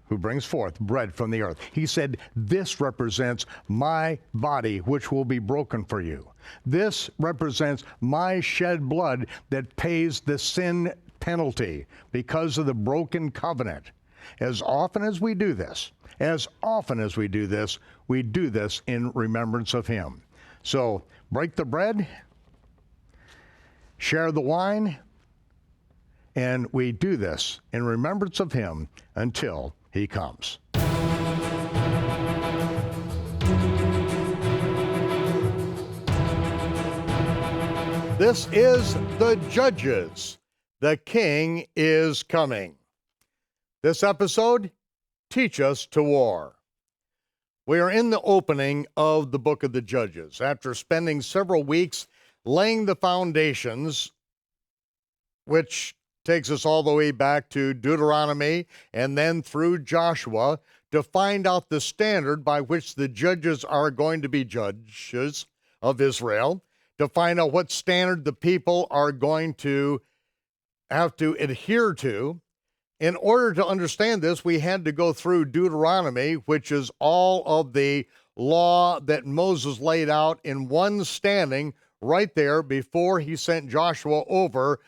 Speaker 1: who brings forth bread from the earth. He said, this represents my body, which will be broken for you. This represents my shed blood that pays the sin penalty because of the broken covenant. As often as we do this, we do this in remembrance of him. So break the bread, share the wine, and we do this in remembrance of him until he comes. This is the Judges. The King is coming. This episode, Teach Us to War. We are in the opening of the book of the Judges. After spending several weeks laying the foundations, which takes us all the way back to Deuteronomy and then through Joshua to find out the standard by which the judges are going to be judges of Israel, to find out what standard the people are going to have to adhere to. In order to understand this, we had to go through Deuteronomy, which is all of the law that Moses laid out in one standing right there before he sent Joshua over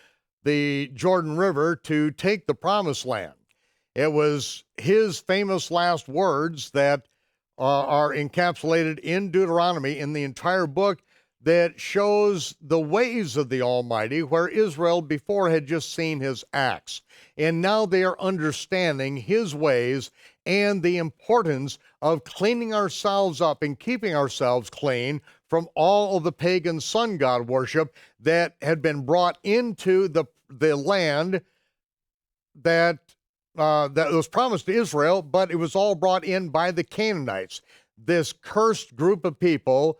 Speaker 1: the Jordan River to take the promised land. It was his famous last words that are encapsulated in Deuteronomy in the entire book that shows the ways of the Almighty, where Israel before had just seen his acts. And now they are understanding his ways and the importance of cleaning ourselves up and keeping ourselves clean from all of the pagan sun god worship that had been brought into the land that was promised to Israel, but it was all brought in by the Canaanites. This cursed group of people,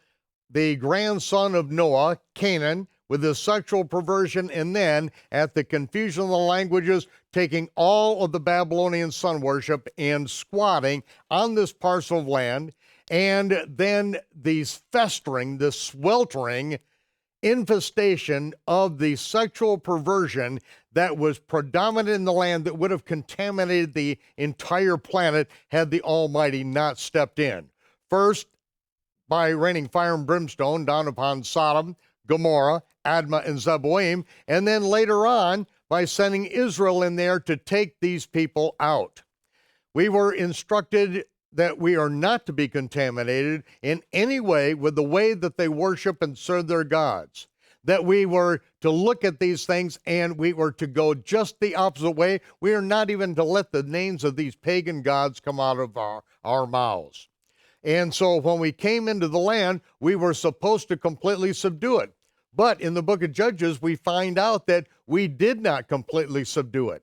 Speaker 1: the grandson of Noah, Canaan, with his sexual perversion, and then at the confusion of the languages, taking all of the Babylonian sun worship and squatting on this parcel of land, and then these festering, this sweltering infestation of the sexual perversion that was predominant in the land that would have contaminated the entire planet had the Almighty not stepped in. First, by raining fire and brimstone down upon Sodom, Gomorrah, Admah, and Zeboim, and then later on by sending Israel in there to take these people out. We were instructed that we are not to be contaminated in any way with the way that they worship and serve their gods. That we were to look at these things and we were to go just the opposite way. We are not even to let the names of these pagan gods come out of our mouths. And so when we came into the land, we were supposed to completely subdue it. But in the book of Judges, we find out that we did not completely subdue it.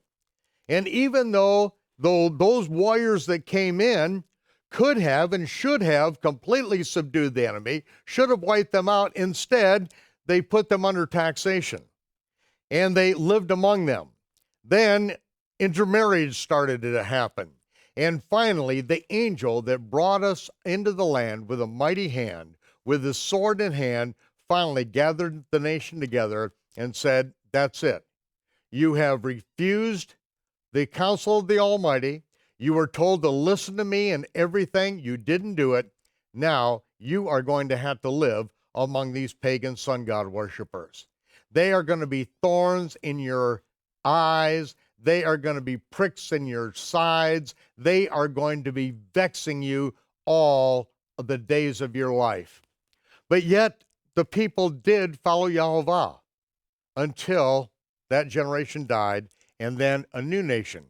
Speaker 1: And even though those warriors that came in could have and should have completely subdued the enemy, should have wiped them out, instead, they put them under taxation. And they lived among them. Then intermarriage started to happen. And finally, the angel that brought us into the land with a mighty hand, with his sword in hand, finally gathered the nation together and said, that's it. You have refused the counsel of the Almighty. You were told to listen to me in everything. You didn't do it. Now you are going to have to live among these pagan sun god worshipers. They are going to be thorns in your eyes. They are going to be pricks in your sides. They are going to be vexing you all of the days of your life. But yet the people did follow Yehovah until that generation died and then a new nation,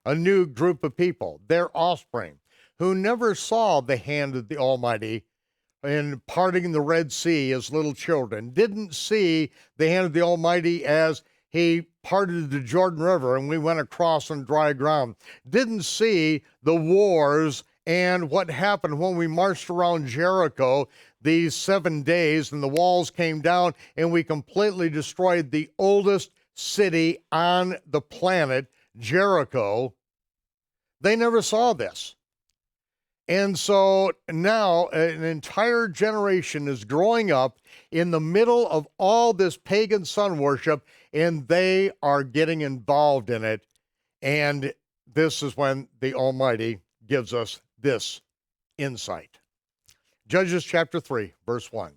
Speaker 1: a new group of people, their offspring, who never saw the hand of the Almighty in parting the Red Sea as little children, didn't see the hand of the Almighty as he parted the Jordan River and we went across on dry ground, didn't see the wars and what happened when we marched around Jericho these 7 days and the walls came down and we completely destroyed the oldest city on the planet, Jericho. They never saw this. And so now an entire generation is growing up in the middle of all this pagan sun worship, and they are getting involved in it. And this is when the Almighty gives us this insight. Judges chapter 3, verse 1.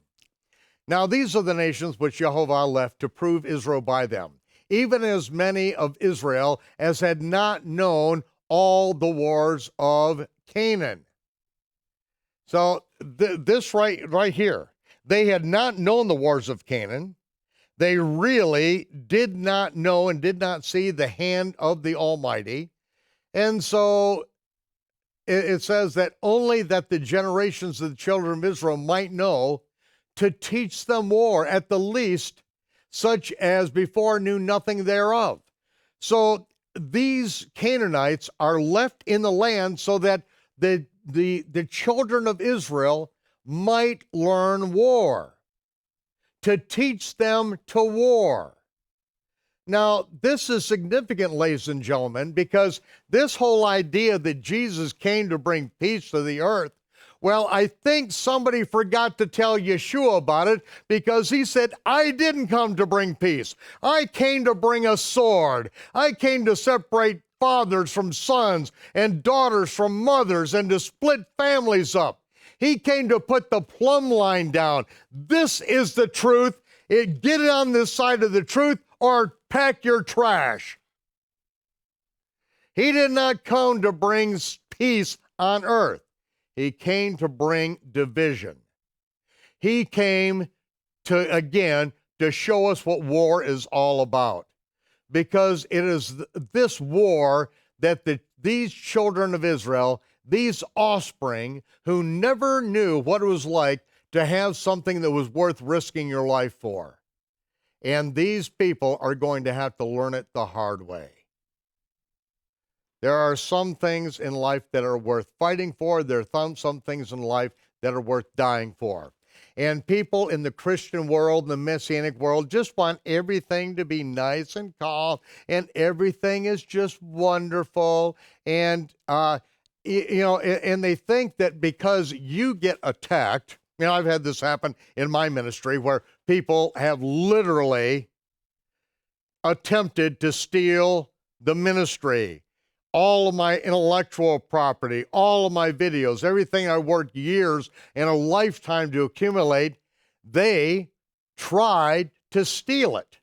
Speaker 1: Now these are the nations which Jehovah left to prove Israel by them, even as many of Israel as had not known all the wars of Canaan. So this right here, they had not known the wars of Canaan. They really did not know and did not see the hand of the Almighty. And so it says that only that the generations of the children of Israel might know, to teach them war, at the least, such as before knew nothing thereof. So these Canaanites are left in the land so that the children of Israel might learn war, to teach them to war. Now, this is significant, ladies and gentlemen, because this whole idea that Jesus came to bring peace to the earth, well, I think somebody forgot to tell Yeshua about it, because he said, I didn't come to bring peace. I came to bring a sword. I came to separate fathers from sons and daughters from mothers and to split families up. He came to put the plumb line down. This is the truth. Get it on this side of the truth or pack your trash. He did not come to bring peace on earth. He came to bring division. He came to, again, to show us what war is all about. Because it is this war that these children of Israel, these offspring who never knew what it was like to have something that was worth risking your life for. And these people are going to have to learn it the hard way. There are some things in life that are worth fighting for. There are some things in life that are worth dying for. And people in the Christian world, in the Messianic world, just want everything to be nice and calm, and everything is just wonderful. And, and they think that because you get attacked, I've had this happen in my ministry where people have literally attempted to steal the ministry, all of my intellectual property, all of my videos, everything I worked years and a lifetime to accumulate. They tried to steal it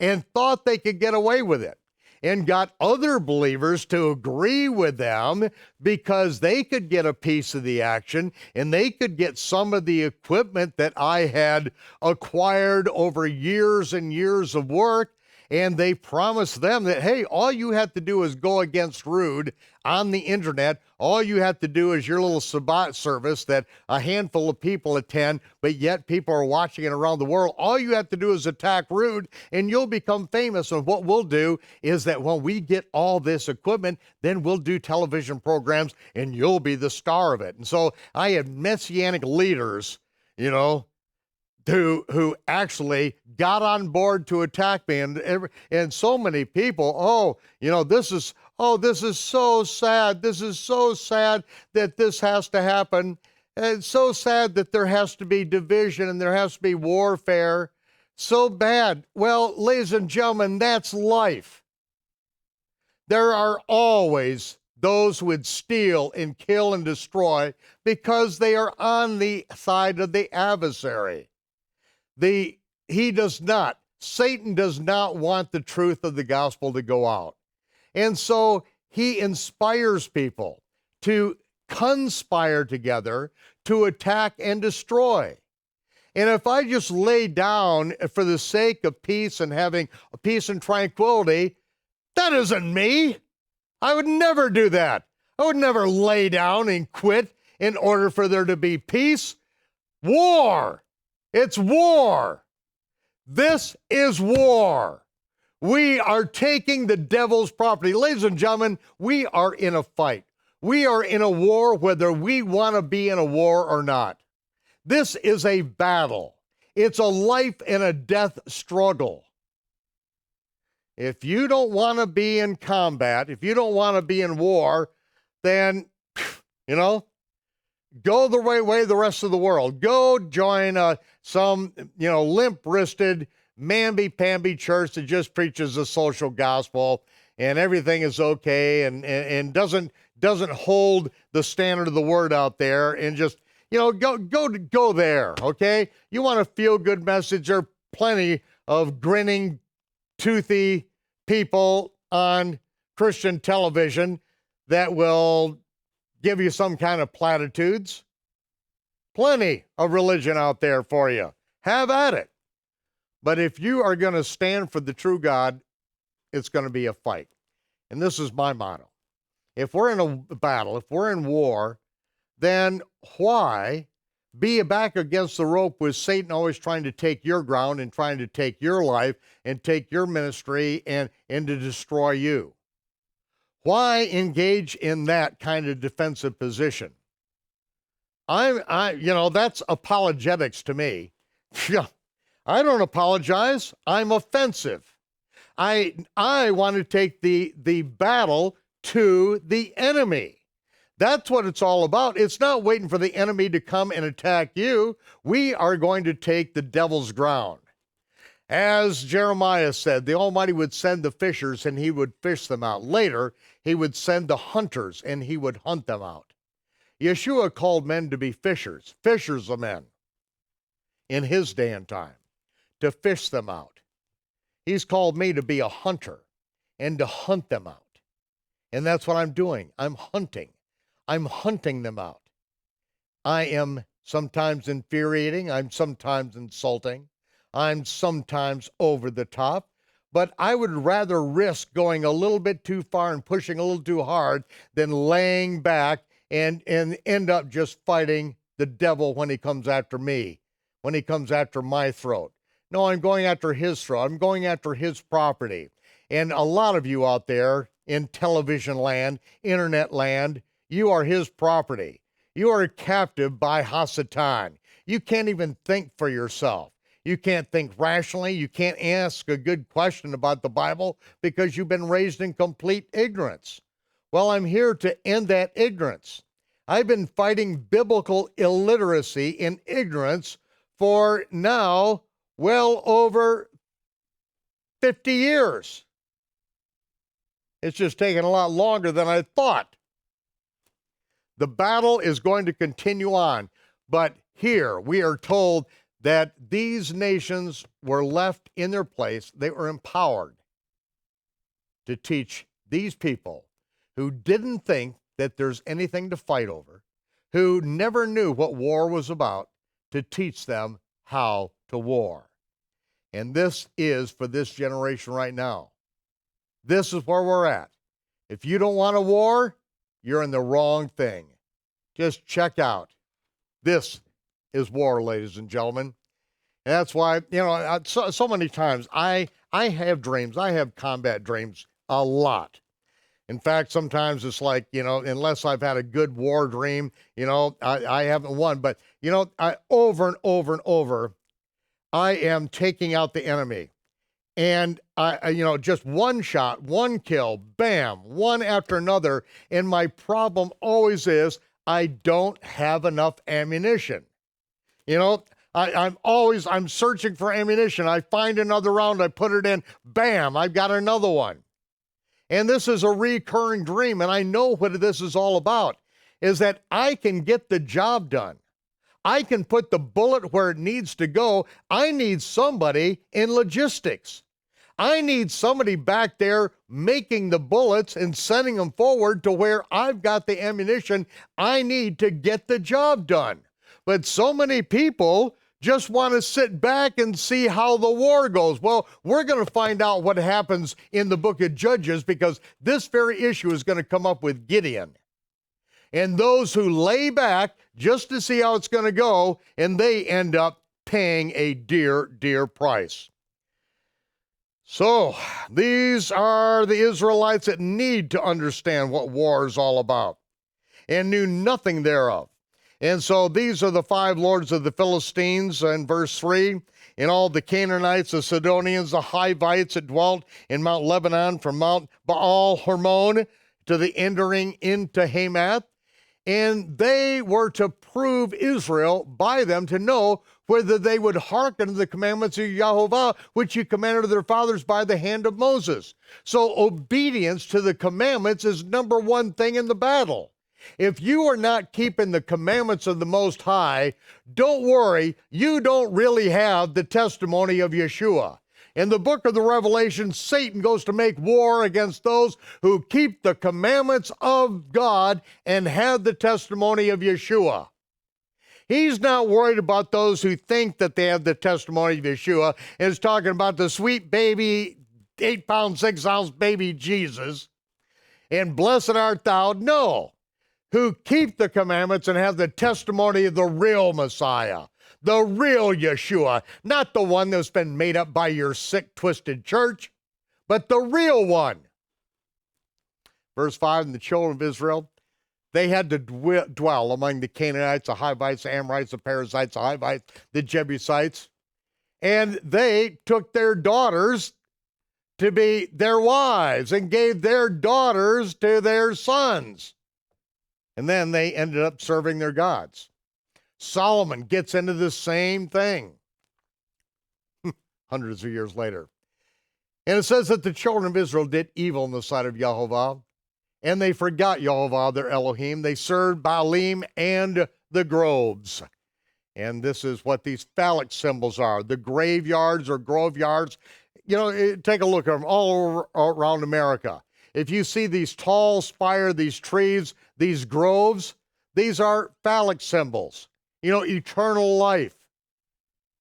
Speaker 1: and thought they could get away with it, and got other believers to agree with them because they could get a piece of the action and they could get some of the equipment that I had acquired over years and years of work. And they promised them that, hey, all you have to do is go against Rood on the internet. All you have to do is your little Shabbat service that a handful of people attend, but yet people are watching it around the world. All you have to do is attack Rood and you'll become famous. And what we'll do is that when we get all this equipment, then we'll do television programs and you'll be the star of it. And so I had Messianic leaders, who actually got on board to attack me, and so many people, this is so sad. This is so sad that this has to happen. And it's so sad that there has to be division and there has to be warfare. So bad. Well, ladies and gentlemen, that's life. There are always those who would steal and kill and destroy because they are on the side of the adversary. Satan does not want the truth of the gospel to go out. And so he inspires people to conspire together to attack and destroy. And if I just lay down for the sake of peace and having peace and tranquility, That isn't me. I would never do that. I would never lay down and quit in order for there to be peace. War. It's war. This is war. We are taking the devil's property. Ladies and gentlemen, we are in a fight. We are in a war whether we want to be in a war or not. This is a battle. It's a life and a death struggle. If you don't want to be in combat, if you don't want to be in war, then, go the right way the rest of the world. Go join some, limp-wristed, mamby-pamby church that just preaches the social gospel and everything is okay and doesn't hold the standard of the word out there and just, go there, okay? You want a feel-good message, there are plenty of grinning, toothy people on Christian television that will give you some kind of platitudes. Plenty of religion out there for you. Have at it. But if you are going to stand for the true God, it's going to be a fight. And this is my motto. If we're in a battle, if we're in war, then why be back against the rope with Satan always trying to take your ground and trying to take your life and take your ministry and to destroy you? Why engage in that kind of defensive position? That's apologetics to me. I don't apologize. I'm offensive. I want to take the battle to the enemy. That's what it's all about. It's not waiting for the enemy to come and attack you. We are going to take the devil's ground. As Jeremiah said, the Almighty would send the fishers and he would fish them out. Later, he would send the hunters and he would hunt them out. Yeshua called men to be fishers of men in his day and time, to fish them out. He's called me to be a hunter and to hunt them out. And that's what I'm doing. I'm hunting them out. I am sometimes infuriating. I'm sometimes insulting. I'm sometimes over the top. But I would rather risk going a little bit too far and pushing a little too hard than laying back and end up just fighting the devil when he comes after me, when he comes after my throat. No, I'm going after his throat. I'm going after his property. And a lot of you out there in television land, internet land, you are his property. You are captive by Hasatan. You can't even think for yourself. You can't think rationally. You can't ask a good question about the Bible because you've been raised in complete ignorance. Well, I'm here to end that ignorance. I've been fighting biblical illiteracy and ignorance for now well over 50 years. It's just taken a lot longer than I thought. The battle is going to continue on, but here we are told that these nations were left in their place. They were empowered to teach these people who didn't think that there's anything to fight over, who never knew what war was about, to teach them how to war. And this is for this generation right now. This is where we're at. If you don't want a war, you're in the wrong thing. Just check out. This is war, ladies and gentlemen. And that's why, so many times I have dreams. I have combat dreams a lot. In fact, sometimes it's like, unless I've had a good war dream, I haven't won. But, over and over and over, I am taking out the enemy. And, just one shot, one kill, bam, one after another. And my problem always is I don't have enough ammunition. I'm searching for ammunition. I find another round, I put it in, bam, I've got another one. And this is a recurring dream, and I know what this is all about, is that I can get the job done. I can put the bullet where it needs to go. I need somebody in logistics. I need somebody back there making the bullets and sending them forward to where I've got the ammunition I need to get the job done. But so many people just want to sit back and see how the war goes. Well, we're going to find out what happens in the book of Judges, because this very issue is going to come up with Gideon. And those who lay back just to see how it's going to go, and they end up paying a dear, dear price. So these are the Israelites that need to understand what war is all about and knew nothing thereof. And so these are the 5 lords of the Philistines in verse 3, and all the Canaanites, the Sidonians, the Hivites that dwelt in Mount Lebanon, from Mount Baal Hermon to the entering into Hamath. And they were to prove Israel by them, to know whether they would hearken to the commandments of Yahovah, which he commanded their fathers by the hand of Moses. So obedience to the commandments is number one thing in the battle. If you are not keeping the commandments of the Most High, don't worry, you don't really have the testimony of Yeshua. In the book of the Revelation, Satan goes to make war against those who keep the commandments of God and have the testimony of Yeshua. He's not worried about those who think that they have the testimony of Yeshua, and is talking about the sweet baby, 8-pound, 6-ounce baby Jesus, and blessed art thou. No, who keep the commandments and have the testimony of the real Messiah, the real Yeshua, not the one that's been made up by your sick, twisted church, but the real one. Verse 5, and the children of Israel, they had to dwell among the Canaanites, the Hivites, the Amorites, the Perizzites, the Hivites, the Jebusites, and they took their daughters to be their wives and gave their daughters to their sons. And then they ended up serving their gods. Solomon gets into the same thing hundreds of years later. And it says that the children of Israel did evil in the sight of Yahovah, and they forgot Yahovah, their Elohim. They served Baalim and the groves. And this is what these phallic symbols are. The graveyards or grove yards. You know, take a look at them all around America. If you see these tall spire, these trees, these groves, these are phallic symbols. You know, eternal life.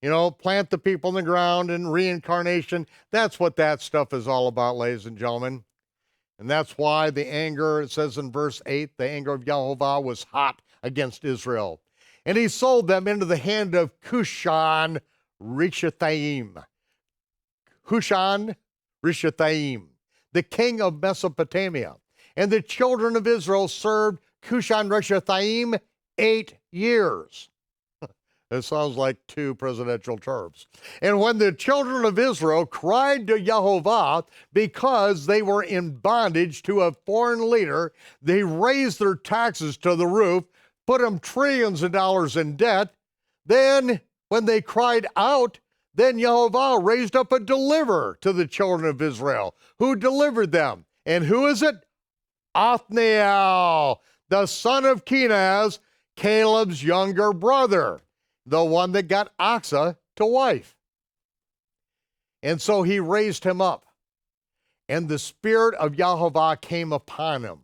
Speaker 1: You know, plant the people in the ground and reincarnation. That's what that stuff is all about, ladies and gentlemen. And that's why the anger, it says in verse 8, the anger of Yahovah was hot against Israel. And he sold them into the hand of Cushan Rishathaim. Cushan Rishathaim, the king of Mesopotamia. And the children of Israel served Cushan Rishathaim 8 years. It sounds like 2 presidential terms. And when the children of Israel cried to Yahovah because they were in bondage to a foreign leader, they raised their taxes to the roof, put them trillions of dollars in debt. Then when they cried out, then Yahovah raised up a deliverer to the children of Israel, who delivered them. And who is it? Othniel, the son of Kenaz, Caleb's younger brother, the one that got Achsah to wife. And so he raised him up, and the spirit of Yahovah came upon him.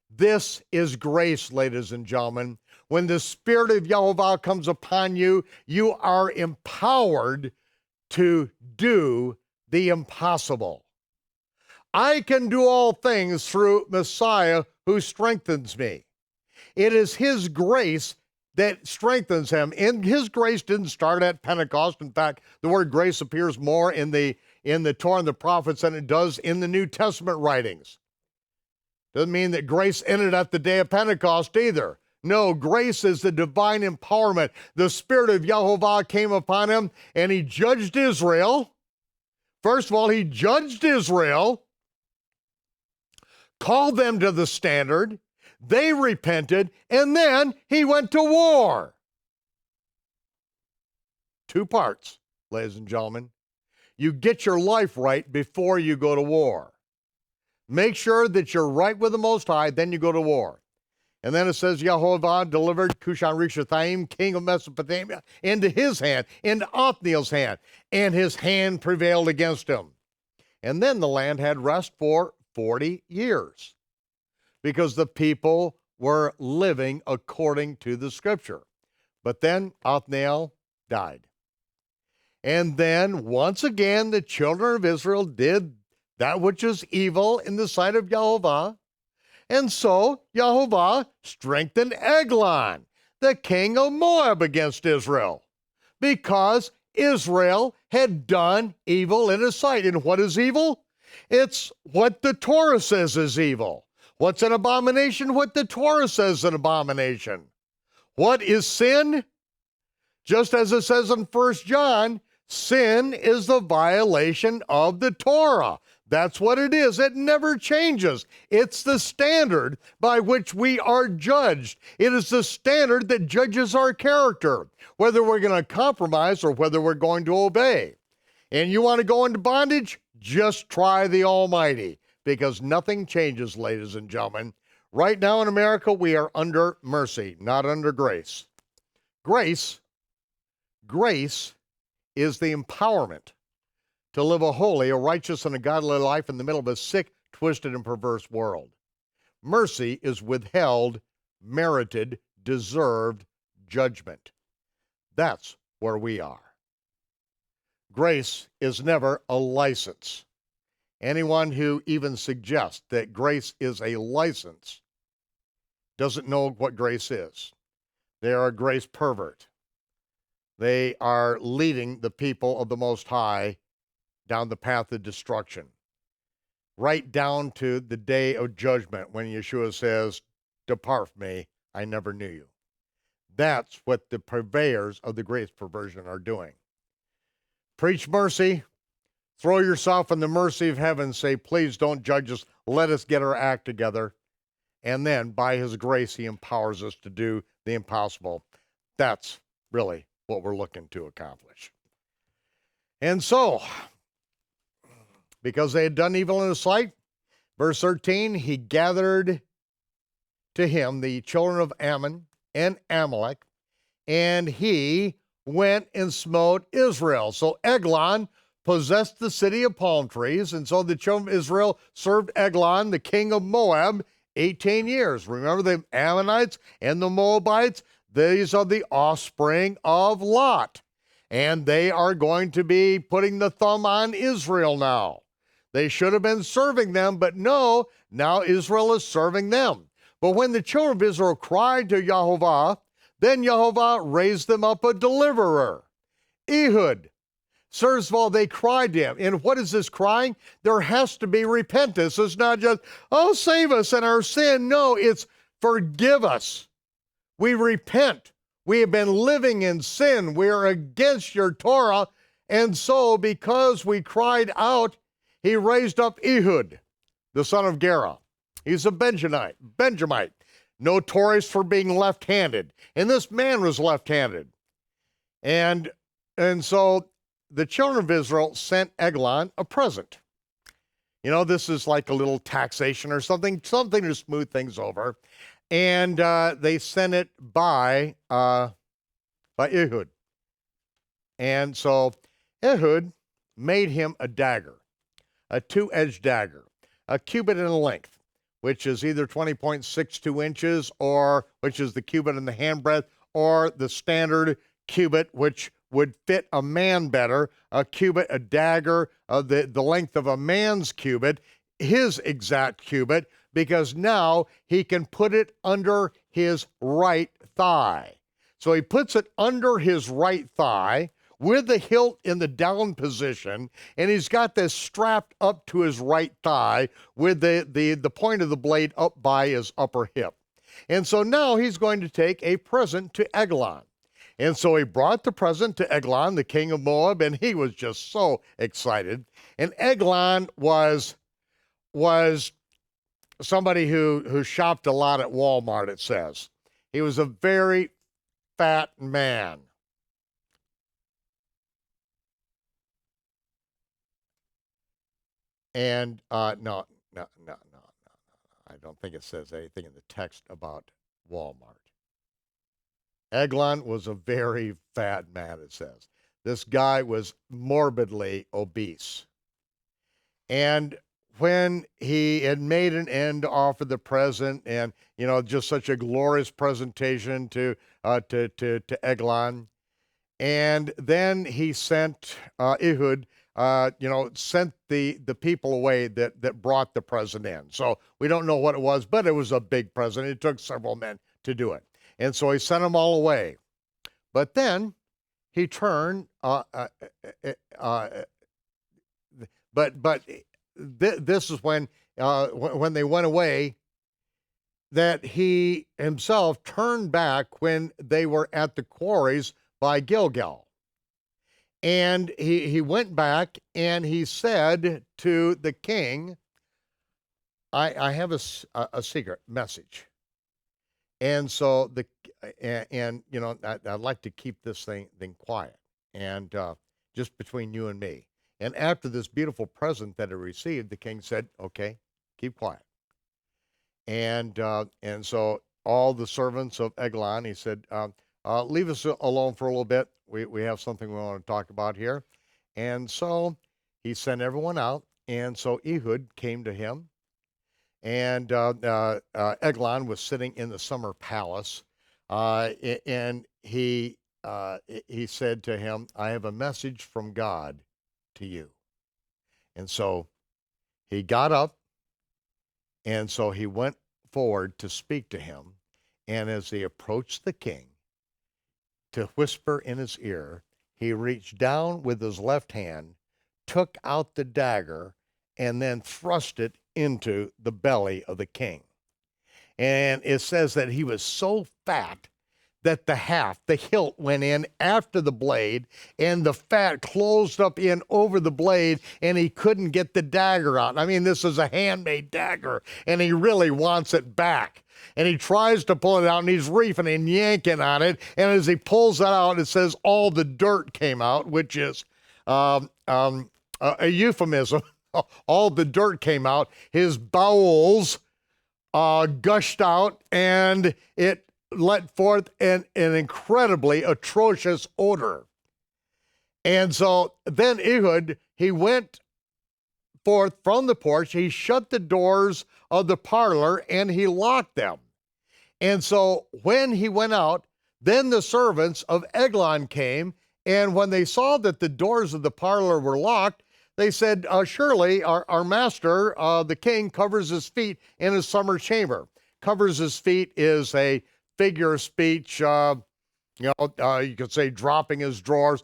Speaker 1: This is grace, ladies and gentlemen. When the spirit of Yahovah comes upon you, you are empowered to do the impossible. I can do all things through Messiah who strengthens me. It is his grace that strengthens him. And his grace didn't start at Pentecost. In fact, the word grace appears more in the Torah and the prophets than it does in the New Testament writings. Doesn't mean that grace ended at the day of Pentecost either. No, grace is the divine empowerment. The spirit of Yahovah came upon him, and he judged Israel. First of all, he judged Israel, called them to the standard. They repented, and then he went to war. 2 parts, ladies and gentlemen. You get your life right before you go to war. Make sure that you're right with the Most High, then you go to war. And then it says, Yahovah delivered Cushan Rishathaim, king of Mesopotamia, into his hand, into Othniel's hand, and his hand prevailed against him. And then the land had rest for 40 years. Because the people were living according to the scripture. But then Othniel died. And then once again, the children of Israel did that which is evil in the sight of Jehovah. And so Jehovah strengthened Eglon, the king of Moab, against Israel, because Israel had done evil in his sight. And what is evil? It's what the Torah says is evil. What's an abomination? What the Torah says is an abomination. What is sin? Just as it says in 1 John, sin is the violation of the Torah. That's what it is. It never changes. It's the standard by which we are judged. It is the standard that judges our character, whether we're going to compromise or whether we're going to obey. And you want to go into bondage? Just try the Almighty, because nothing changes, ladies and gentlemen. Right now in America, we are under mercy, not under grace. Grace is the empowerment to live a holy, a righteous, and a godly life in the middle of a sick, twisted, and perverse world. Mercy is withheld, merited, deserved judgment. That's where we are. Grace is never a license. Anyone who even suggests that grace is a license doesn't know what grace is. They are a grace pervert. They are leading the people of the Most High down the path of destruction, right down to the day of judgment when Yeshua says, "Depart from me, I never knew you." That's what the purveyors of the grace perversion are doing. Preach mercy, throw yourself in the mercy of heaven, say, "Please don't judge us, let us get our act together." And then by his grace, he empowers us to do the impossible. That's really what we're looking to accomplish. And so, because they had done evil in his sight, verse 13, he gathered to him the children of Ammon and Amalek, and he went and smote Israel. So Eglon possessed the city of palm trees, and so the children of Israel served Eglon, the king of Moab, 18 years. Remember the Ammonites and the Moabites? These are the offspring of Lot, and they are going to be putting the thumb on Israel now. They should have been serving them, but no, now Israel is serving them. But when the children of Israel cried to Jehovah, then Jehovah raised them up a deliverer, Ehud. First of all, they cried to him. And what is this crying? There has to be repentance. It's not just, "Oh, save us and our sin." No, it's forgive us. We repent. We have been living in sin. We are against your Torah. And so because we cried out, he raised up Ehud, the son of Gera. He's a Benjamite, notorious for being left-handed. And this man was left-handed. And so the children of Israel sent Eglon a present. You know, this is like a little taxation or something to smooth things over. And they sent it by Ehud. And so Ehud made him a dagger, a two-edged dagger, a cubit in length, which is either 20.62 inches, or which is the cubit in the handbreadth, or the standard cubit, which would fit a man better, a cubit, a dagger, the length of a man's cubit, his exact cubit, because now he can put it under his right thigh. So he puts it under his right thigh with the hilt in the down position, and he's got this strapped up to his right thigh with the point of the blade up by his upper hip. And so now he's going to take a present to Eglon. And so he brought the present to Eglon, the king of Moab, and he was just so excited. And Eglon was somebody who shopped a lot at Walmart, it says. He was a very fat man. And no. I don't think it says anything in the text about Walmart. Eglon was a very fat man, it says. This guy was morbidly obese. And when he had made an end to offer the present, and just such a glorious presentation to Eglon, And then he sent Ehud, sent the people away that brought the present in. So we don't know what it was, but it was a big present. It took several men to do it. And so he sent them all away. But then he turned, this is when they went away, that he himself turned back when they were at the quarries by Gilgal. And he went back and he said to the king, I have a secret message. And so I'd like to keep this thing quiet and just between you and me. And after this beautiful present that he received, the king said, okay, keep quiet. And so all the servants of Eglon, he said, leave us alone for a little bit. We have something we want to talk about here. And so he sent everyone out. And so Ehud came to him. And Eglon was sitting in the summer palace. And he said to him, I have a message from God to you. And so he got up. And so he went forward to speak to him. And as he approached the king to whisper in his ear, he reached down with his left hand, took out the dagger, and then thrust it into the belly of the king. And it says that he was so fat that the hilt went in after the blade, and the fat closed up in over the blade, and he couldn't get the dagger out. I mean, this is a handmade dagger, and he really wants it back. And he tries to pull it out, and he's reefing and yanking on it, and as he pulls it out, it says all the dirt came out, which is a euphemism. All the dirt came out. His bowels gushed out, and it let forth an incredibly atrocious odor. And so then Ehud, he went forth from the porch, he shut the doors of the parlor, and he locked them. And so when he went out, then the servants of Eglon came, and when they saw that the doors of the parlor were locked, they said, surely our master, the king, covers his feet in his summer chamber. Covers his feet is a figure of speech, you could say dropping his drawers.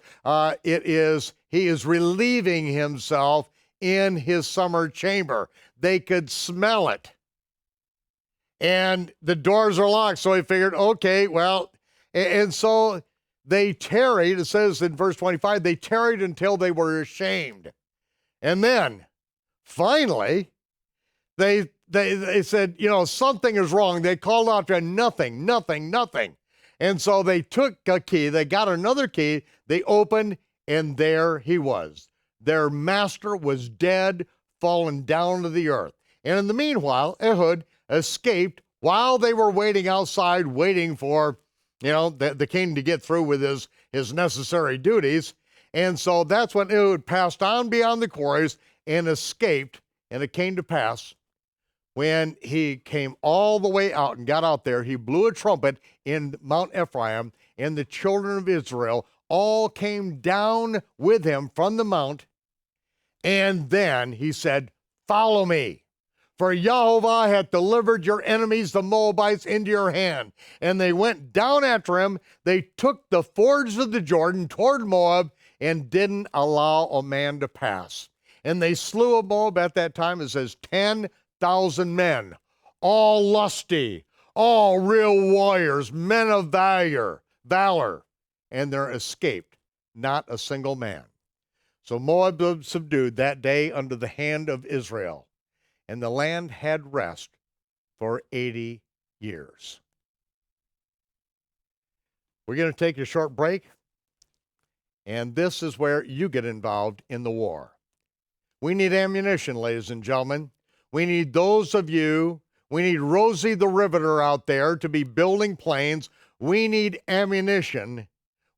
Speaker 1: He is relieving himself in his summer chamber. They could smell it. And the doors are locked, so he figured, okay, well, and so they tarried, it says in verse 25, they tarried until they were ashamed. And then, finally, they said, something is wrong. They called out to him, nothing. And so they took a key, they got another key, they opened, and there he was. Their master was dead, fallen down to the earth. And in the meanwhile, Ehud escaped while they were waiting outside, waiting for, the king to get through with his necessary duties. And so that's when Ehud passed on beyond the quarries and escaped. And it came to pass, when he came all the way out and got out there, he blew a trumpet in Mount Ephraim, and the children of Israel all came down with him from the mount. And then he said, follow me, for Yehovah hath delivered your enemies, the Moabites, into your hand. And they went down after him. They took the fords of the Jordan toward Moab and didn't allow a man to pass. And they slew of Moab at that time, it says 10,000 men, all lusty, all real warriors, men of valor, and there escaped not a single man. So Moab was subdued that day under the hand of Israel, and the land had rest for 80 years. We're going to take a short break, and this is where you get involved in the war. We need ammunition, ladies and gentlemen. We need those of you, we need Rosie the Riveter out there to be building planes. We need ammunition.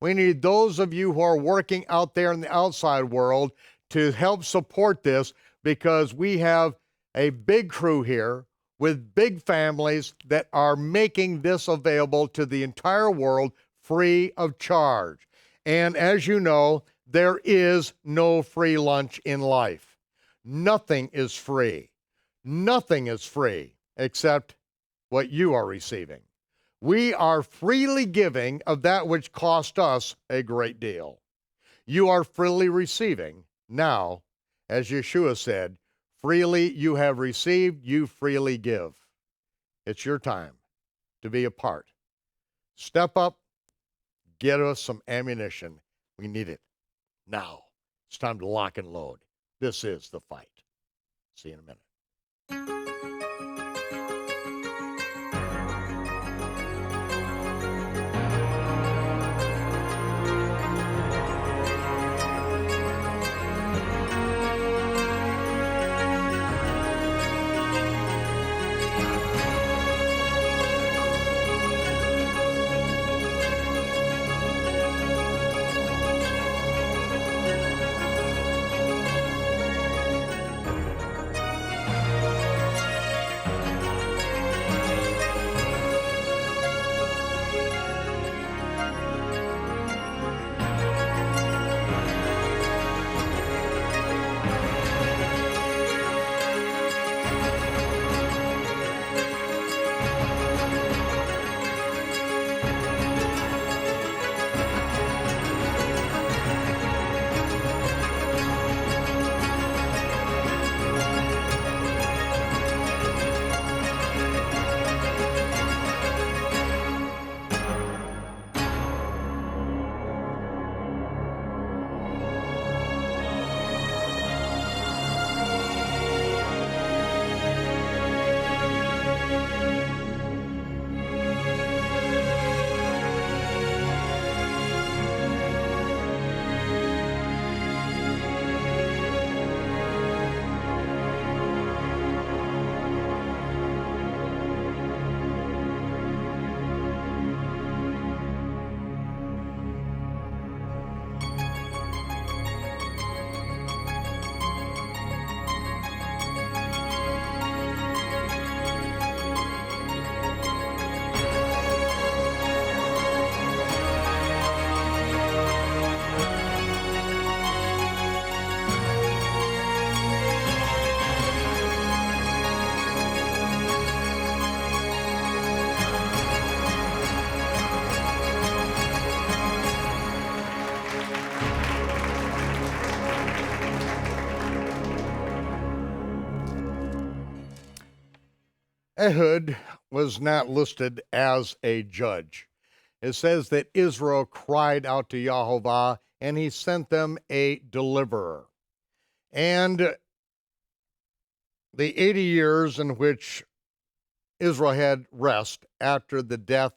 Speaker 1: We need those of you who are working out there in the outside world to help support this, because we have a big crew here with big families that are making this available to the entire world free of charge. And as you know, there is no free lunch in life. Nothing is free. Nothing is free except what you are receiving. We are freely giving of that which cost us a great deal. You are freely receiving. Now, as Yeshua said, freely you have received, you freely give. It's your time to be a part. Step up, get us some ammunition. We need it now. It's time to lock and load. This is the fight. See you in a minute. Ehud was not listed as a judge. It says that Israel cried out to Yahovah, and he sent them a deliverer. And the 80 years in which Israel had rest after the death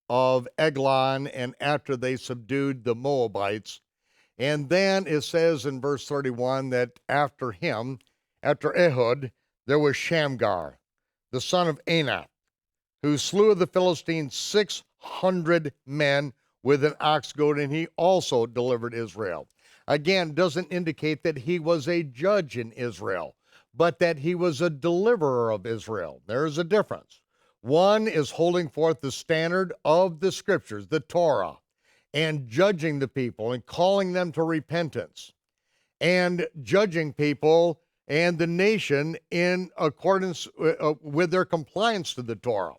Speaker 1: of Eglon and after they subdued the Moabites. And then it says in verse 31 that after him, after Ehud, there was Shamgar, the son of Anath, who slew of the Philistines 600 men with an ox goad, and he also delivered Israel. Again, doesn't indicate that he was a judge in Israel, but that he was a deliverer of Israel. There is a difference. One is holding forth the standard of the scriptures, the Torah, and judging the people and calling them to repentance, and judging people and the nation in accordance with their compliance to the Torah.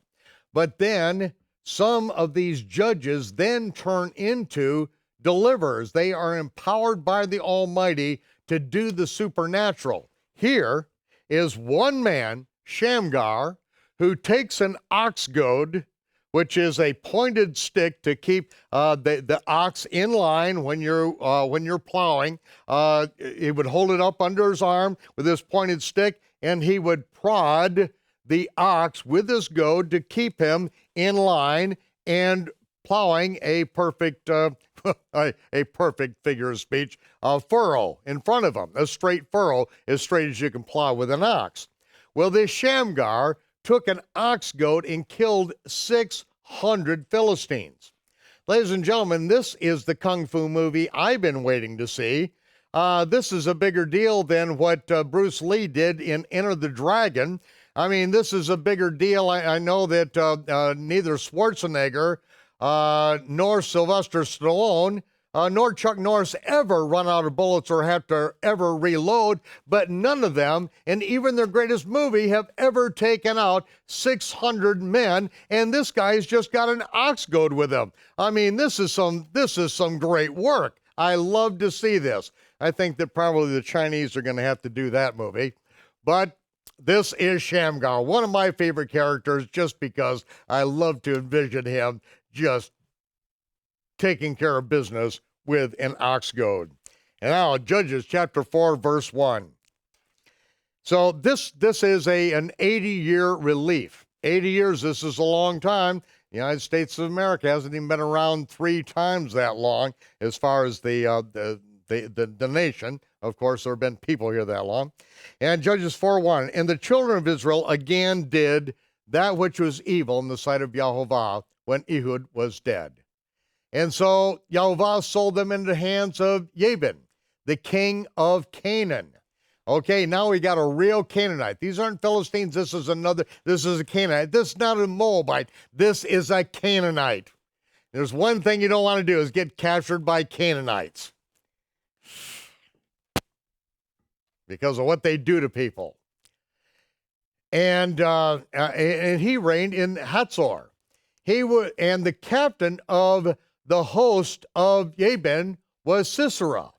Speaker 1: But then some of these judges then turn into deliverers. They are empowered by the Almighty to do the supernatural. Here is one man, Shamgar, who takes an ox goad, which is a pointed stick to keep the ox in line when you're plowing. He would hold it up under his arm with this pointed stick, and he would prod the ox with his goad to keep him in line and plowing a perfect, a perfect figure of speech, furrow in front of him, a straight furrow, as straight as you can plow with an ox. Well, this Shamgar took an ox goad and killed 600 Philistines. Ladies and gentlemen, this is the Kung Fu movie I've been waiting to see. This is a bigger deal than what Bruce Lee did in Enter the Dragon. I mean, this is a bigger deal. I know that neither Schwarzenegger nor Sylvester Stallone nor Chuck Norris ever run out of bullets or have to ever reload, but none of them, in even their greatest movie, have ever taken out 600 men, and this guy's just got an ox goad with him. I mean, this is some great work. I love to see this. I think that probably the Chinese are going to have to do that movie, but this is Shamgar, one of my favorite characters, just because I love to envision him just taking care of business with an ox goad. And now, Judges chapter 4, verse 1. So this is an 80-year relief. 80 years, this is a long time. The United States of America hasn't even been around 3 times that long as far as the nation. Of course, there have been people here that long. And Judges 4:1, and the children of Israel again did that which was evil in the sight of Jehovah when Ehud was dead. And so Jehovah sold them into the hands of Jabin, the king of Canaan. Okay, now we got a real Canaanite. These aren't Philistines, this is a Canaanite. This is not a Moabite, this is a Canaanite. There's one thing you don't want to do is get captured by Canaanites, because of what they do to people. And he reigned in Hatzor. And the captain of the host of Jabin was Sisera.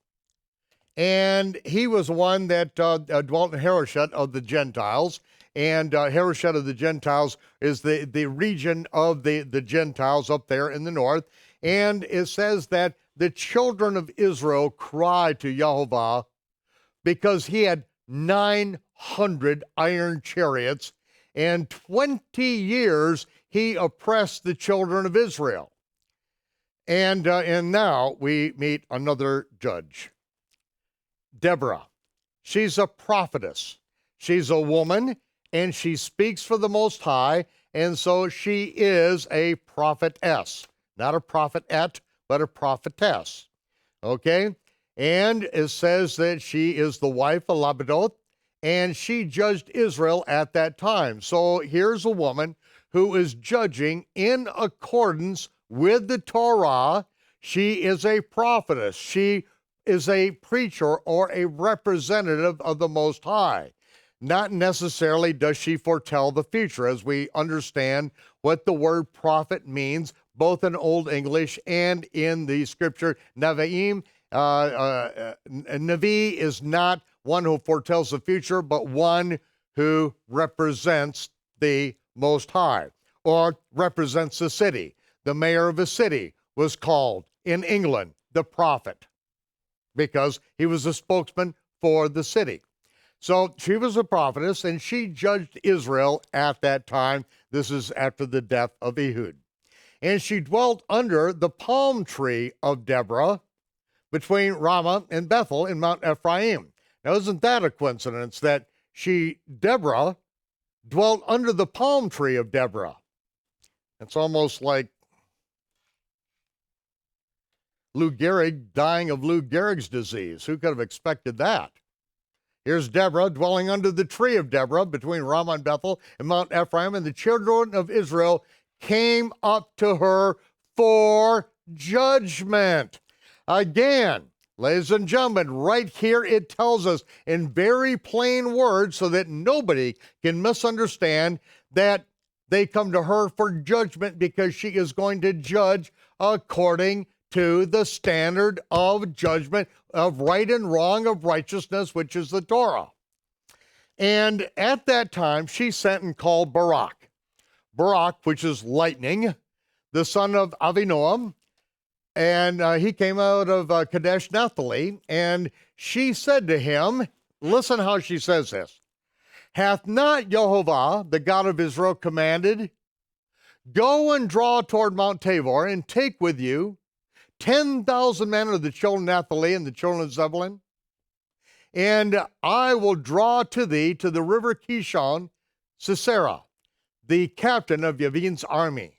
Speaker 1: And he was one that dwelt in Harosheth of the Gentiles. And Harosheth of the Gentiles is the region of the Gentiles up there in the north. And it says that the children of Israel cried to Jehovah because he had 900 iron chariots, and 20 years he oppressed the children of Israel. And now we meet another judge, Deborah. She's a prophetess. She's a woman, and she speaks for the Most High, and so she is a prophetess. Not a prophetette, but a prophetess. Okay? And it says that she is the wife of Lapidoth, and she judged Israel at that time. So here's a woman who is judging in accordance with the Torah. She is a prophetess. She is a preacher or a representative of the Most High. Not necessarily does she foretell the future, as we understand what the word prophet means, both in Old English and in the scripture, Nevi'im. Navi is not one who foretells the future, but one who represents the Most High, or represents the city. The mayor of a city was called, in England, the prophet, because he was a spokesman for the city. So she was a prophetess, and she judged Israel at that time. This is after the death of Ehud. And she dwelt under the palm tree of Deborah, between Ramah and Bethel in Mount Ephraim. Now, isn't that a coincidence that Deborah, dwelt under the palm tree of Deborah? It's almost like Lou Gehrig dying of Lou Gehrig's disease. Who could have expected that? Here's Deborah dwelling under the tree of Deborah between Ramah and Bethel and Mount Ephraim, and the children of Israel came up to her for judgment. Again, ladies and gentlemen, right here it tells us in very plain words so that nobody can misunderstand that they come to her for judgment because she is going to judge according to the standard of judgment of right and wrong, of righteousness, which is the Torah. And at that time, she sent and called Barak. Barak, which is lightning, the son of Avinoam, and he came out of Kadesh Naphtali, and she said to him, listen how she says this, hath not Jehovah, the God of Israel, commanded, go and draw toward Mount Tabor, and take with you 10,000 men of the children of Naphtali and the children of Zebulun, and I will draw to thee to the river Kishon Sisera, the captain of Javin's army,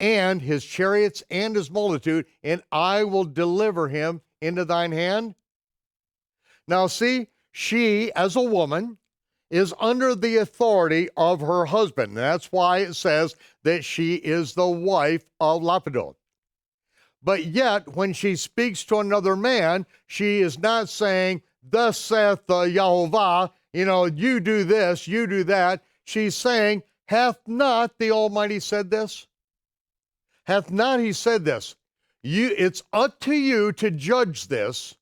Speaker 1: and his chariots and his multitude, and I will deliver him into thine hand. Now see, she, as a woman, is under the authority of her husband. That's why it says that she is the wife of Lapidoth. but yet when she speaks to another man, she is not saying, thus saith Yahovah, you do this, you do that. She's saying, hath not the Almighty said this? Hath not he said this? It's up to you to judge this,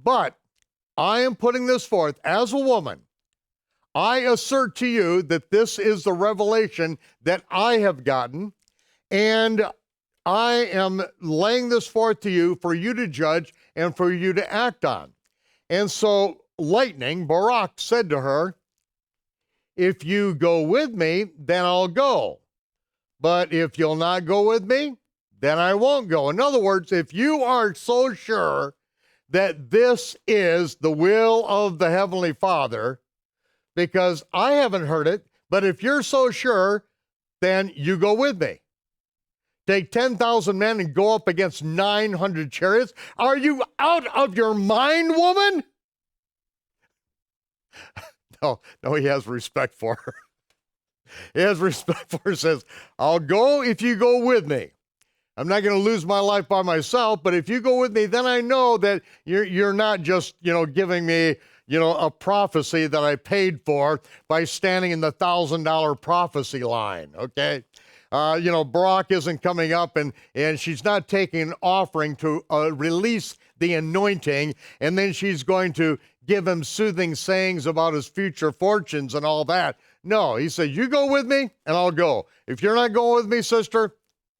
Speaker 1: but I am putting this forth as a woman. I assert to you that this is the revelation that I have gotten, and I am laying this forth to you for you to judge and for you to act on. And so lightning, Barak, said to her, if you go with me, then I'll go. But if you'll not go with me, then I won't go. In other words, if you are so sure that this is the will of the Heavenly Father, because I haven't heard it, but if you're so sure, then you go with me. Take 10,000 men and go up against 900 chariots. Are you out of your mind, woman? No, he has respect for her. He has respect for her, says, I'll go if you go with me. I'm not going to lose my life by myself, but if you go with me, then I know that you're not just, giving me, a prophecy that I paid for by standing in the $1,000 prophecy line, okay? Barak isn't coming up and she's not taking an offering to release the anointing, and then she's going to give him soothing sayings about his future fortunes and all that. No, he said, you go with me and I'll go. If you're not going with me, sister,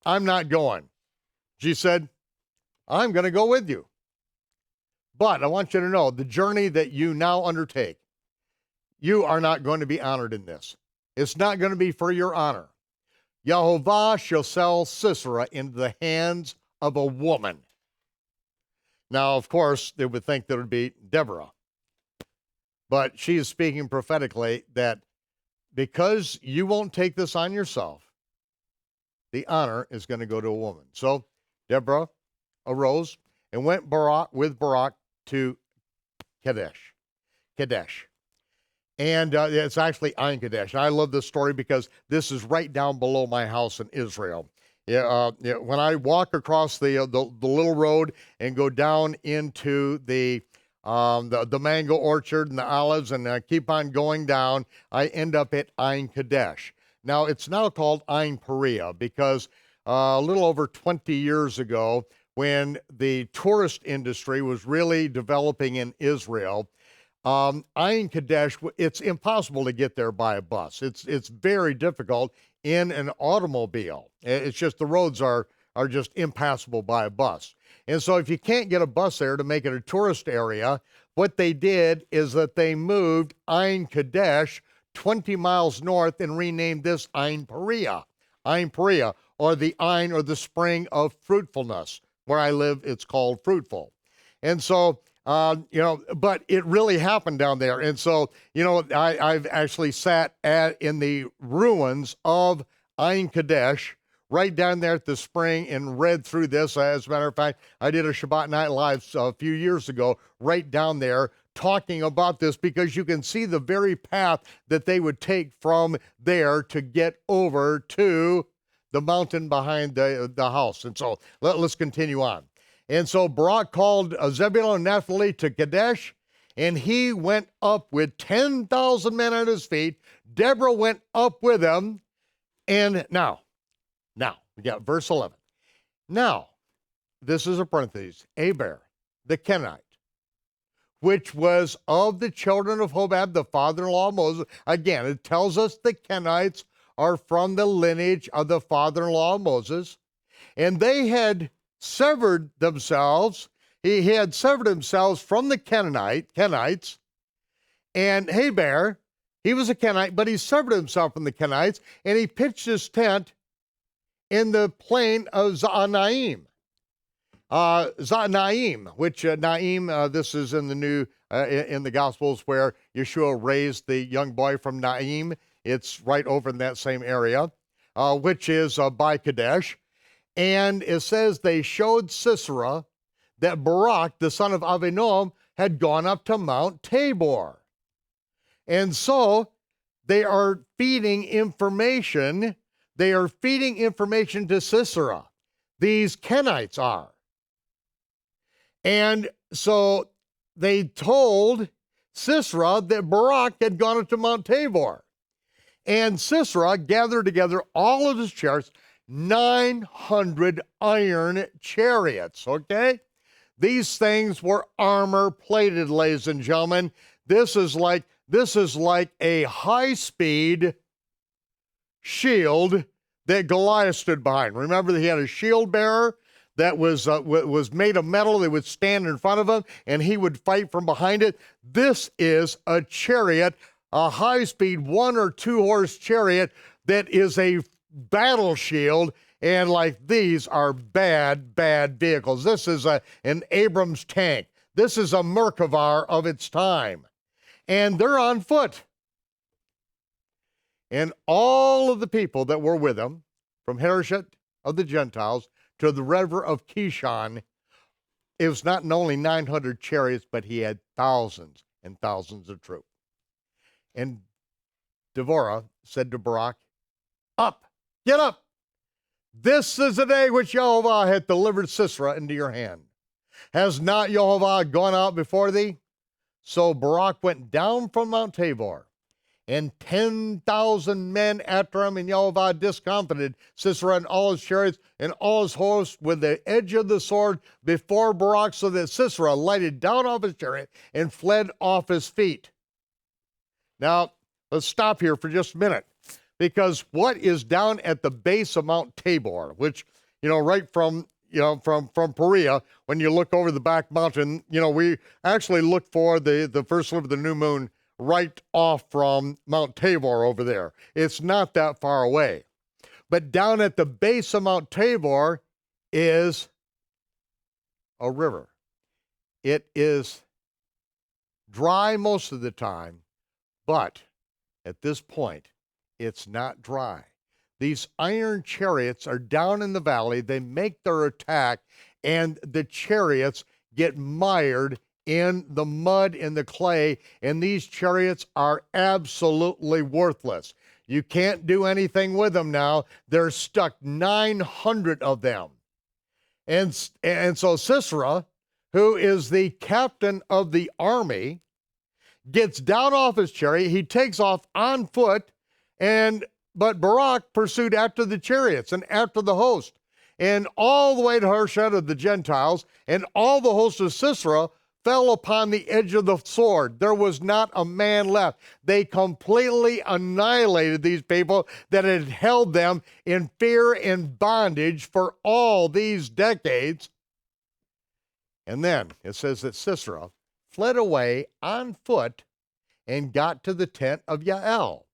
Speaker 1: I'm not going. She said, I'm going to go with you. But I want you to know the journey that you now undertake, you are not going to be honored in this. It's not going to be for your honor. Yahovah shall sell Sisera into the hands of a woman. Now, of course, they would think that it would be Deborah. But she is speaking prophetically that because you won't take this on yourself, the honor is going to go to a woman. So Deborah arose and went with Barak to Kadesh. And it's actually Ein Kadesh. And I love this story because this is right down below my house in Israel. When I walk across the little road and go down into the mango orchard and the olives and keep on going down, I end up at Ein Kadesh. Now, it's now called Ein Perea because a little over 20 years ago, when the tourist industry was really developing in Israel, Ein Kadesh, it's impossible to get there by a bus. It's very difficult in an automobile. It's just the roads are just impassable by a bus. And so if you can't get a bus there to make it a tourist area, what they did is that they moved Ein Kadesh 20 miles north and renamed this Ein Perea, or the Ein, or the spring of fruitfulness. Where I live, it's called Fruitful. And so, but it really happened down there. And so, I've actually sat in the ruins of Ein Kadesh, right down there at the spring, and read through this. As a matter of fact, I did a Shabbat Night Live a few years ago, right down there, talking about this, because you can see the very path that they would take from there to get over to the mountain behind the house. And so let's continue on. And so Barak called Zebulun and Naphtali to Kadesh, and he went up with 10,000 men at his feet. Deborah went up with him. And now, we got verse 11. Now, this is a parenthesis, Eber, the Canaanite, which was of the children of Moab, the father-in-law of Moses. Again, it tells us the Canaanites are from the lineage of the father-in-law of Moses, and they had severed themselves. He had severed himself from the Canaanites, and Heber, he was a Canaanite, but he severed himself from the Canaanites, and he pitched his tent in the plain of Zaanaim. Which Naim, this is in the new, in the Gospels where Yeshua raised the young boy from Naim. It's right over in that same area, which is by Kadesh. And it says they showed Sisera that Barak, the son of Avinoam, had gone up to Mount Tabor. And so they are feeding information. They are feeding information to Sisera these Canaanites are. And so they told Sisera that Barak had gone up to Mount Tabor. And Sisera gathered together all of his chariots, 900 iron chariots, okay? These things were armor plated, ladies and gentlemen. This is like a high-speed shield that Goliath stood behind. Remember that he had a shield bearer that was made of metal that would stand in front of him, and he would fight from behind it. This is a chariot, a high-speed 1 or 2 horse chariot that is a battle shield, and like these are bad vehicles. This is an Abrams tank. This is a Merkava of its time. And they're on foot. And all of the people that were with him, from Hareshet of the Gentiles to the river of Kishon, it was not only 900 chariots, but he had thousands and thousands of troops. And Deborah said to Barak, "Up, get up. This is the day which Jehovah hath delivered Sisera into your hand. Has not Jehovah gone out before thee?" So Barak went down from Mount Tabor, and 10,000 men after him, and Jehovah discomfited Sisera and all his chariots and all his hosts with the edge of the sword before Barak, so that Sisera lighted down off his chariot and fled off his feet. Now, let's stop here for just a minute, because what is down at the base of Mount Tabor, which, right from Perea, when you look over the back mountain, we actually look for the first sliver of the new moon right off from Mount Tabor over there. It's not that far away. But down at the base of Mount Tabor is a river. It is dry most of the time, but at this point, it's not dry. These iron chariots are down in the valley. They make their attack, and the chariots get mired in the mud and the clay, and these chariots are absolutely worthless. You can't do anything with them now. They're stuck, 900 of them. And so Sisera, who is the captain of the army, gets down off his chariot. He takes off on foot, but Barak pursued after the chariots and after the host, and all the way to Hareshet of the Gentiles, and all the host of Sisera fell upon the edge of the sword. There was not a man left. They completely annihilated these people that had held them in fear and bondage for all these decades. And then it says that Sisera fled away on foot and got to the tent of Jael,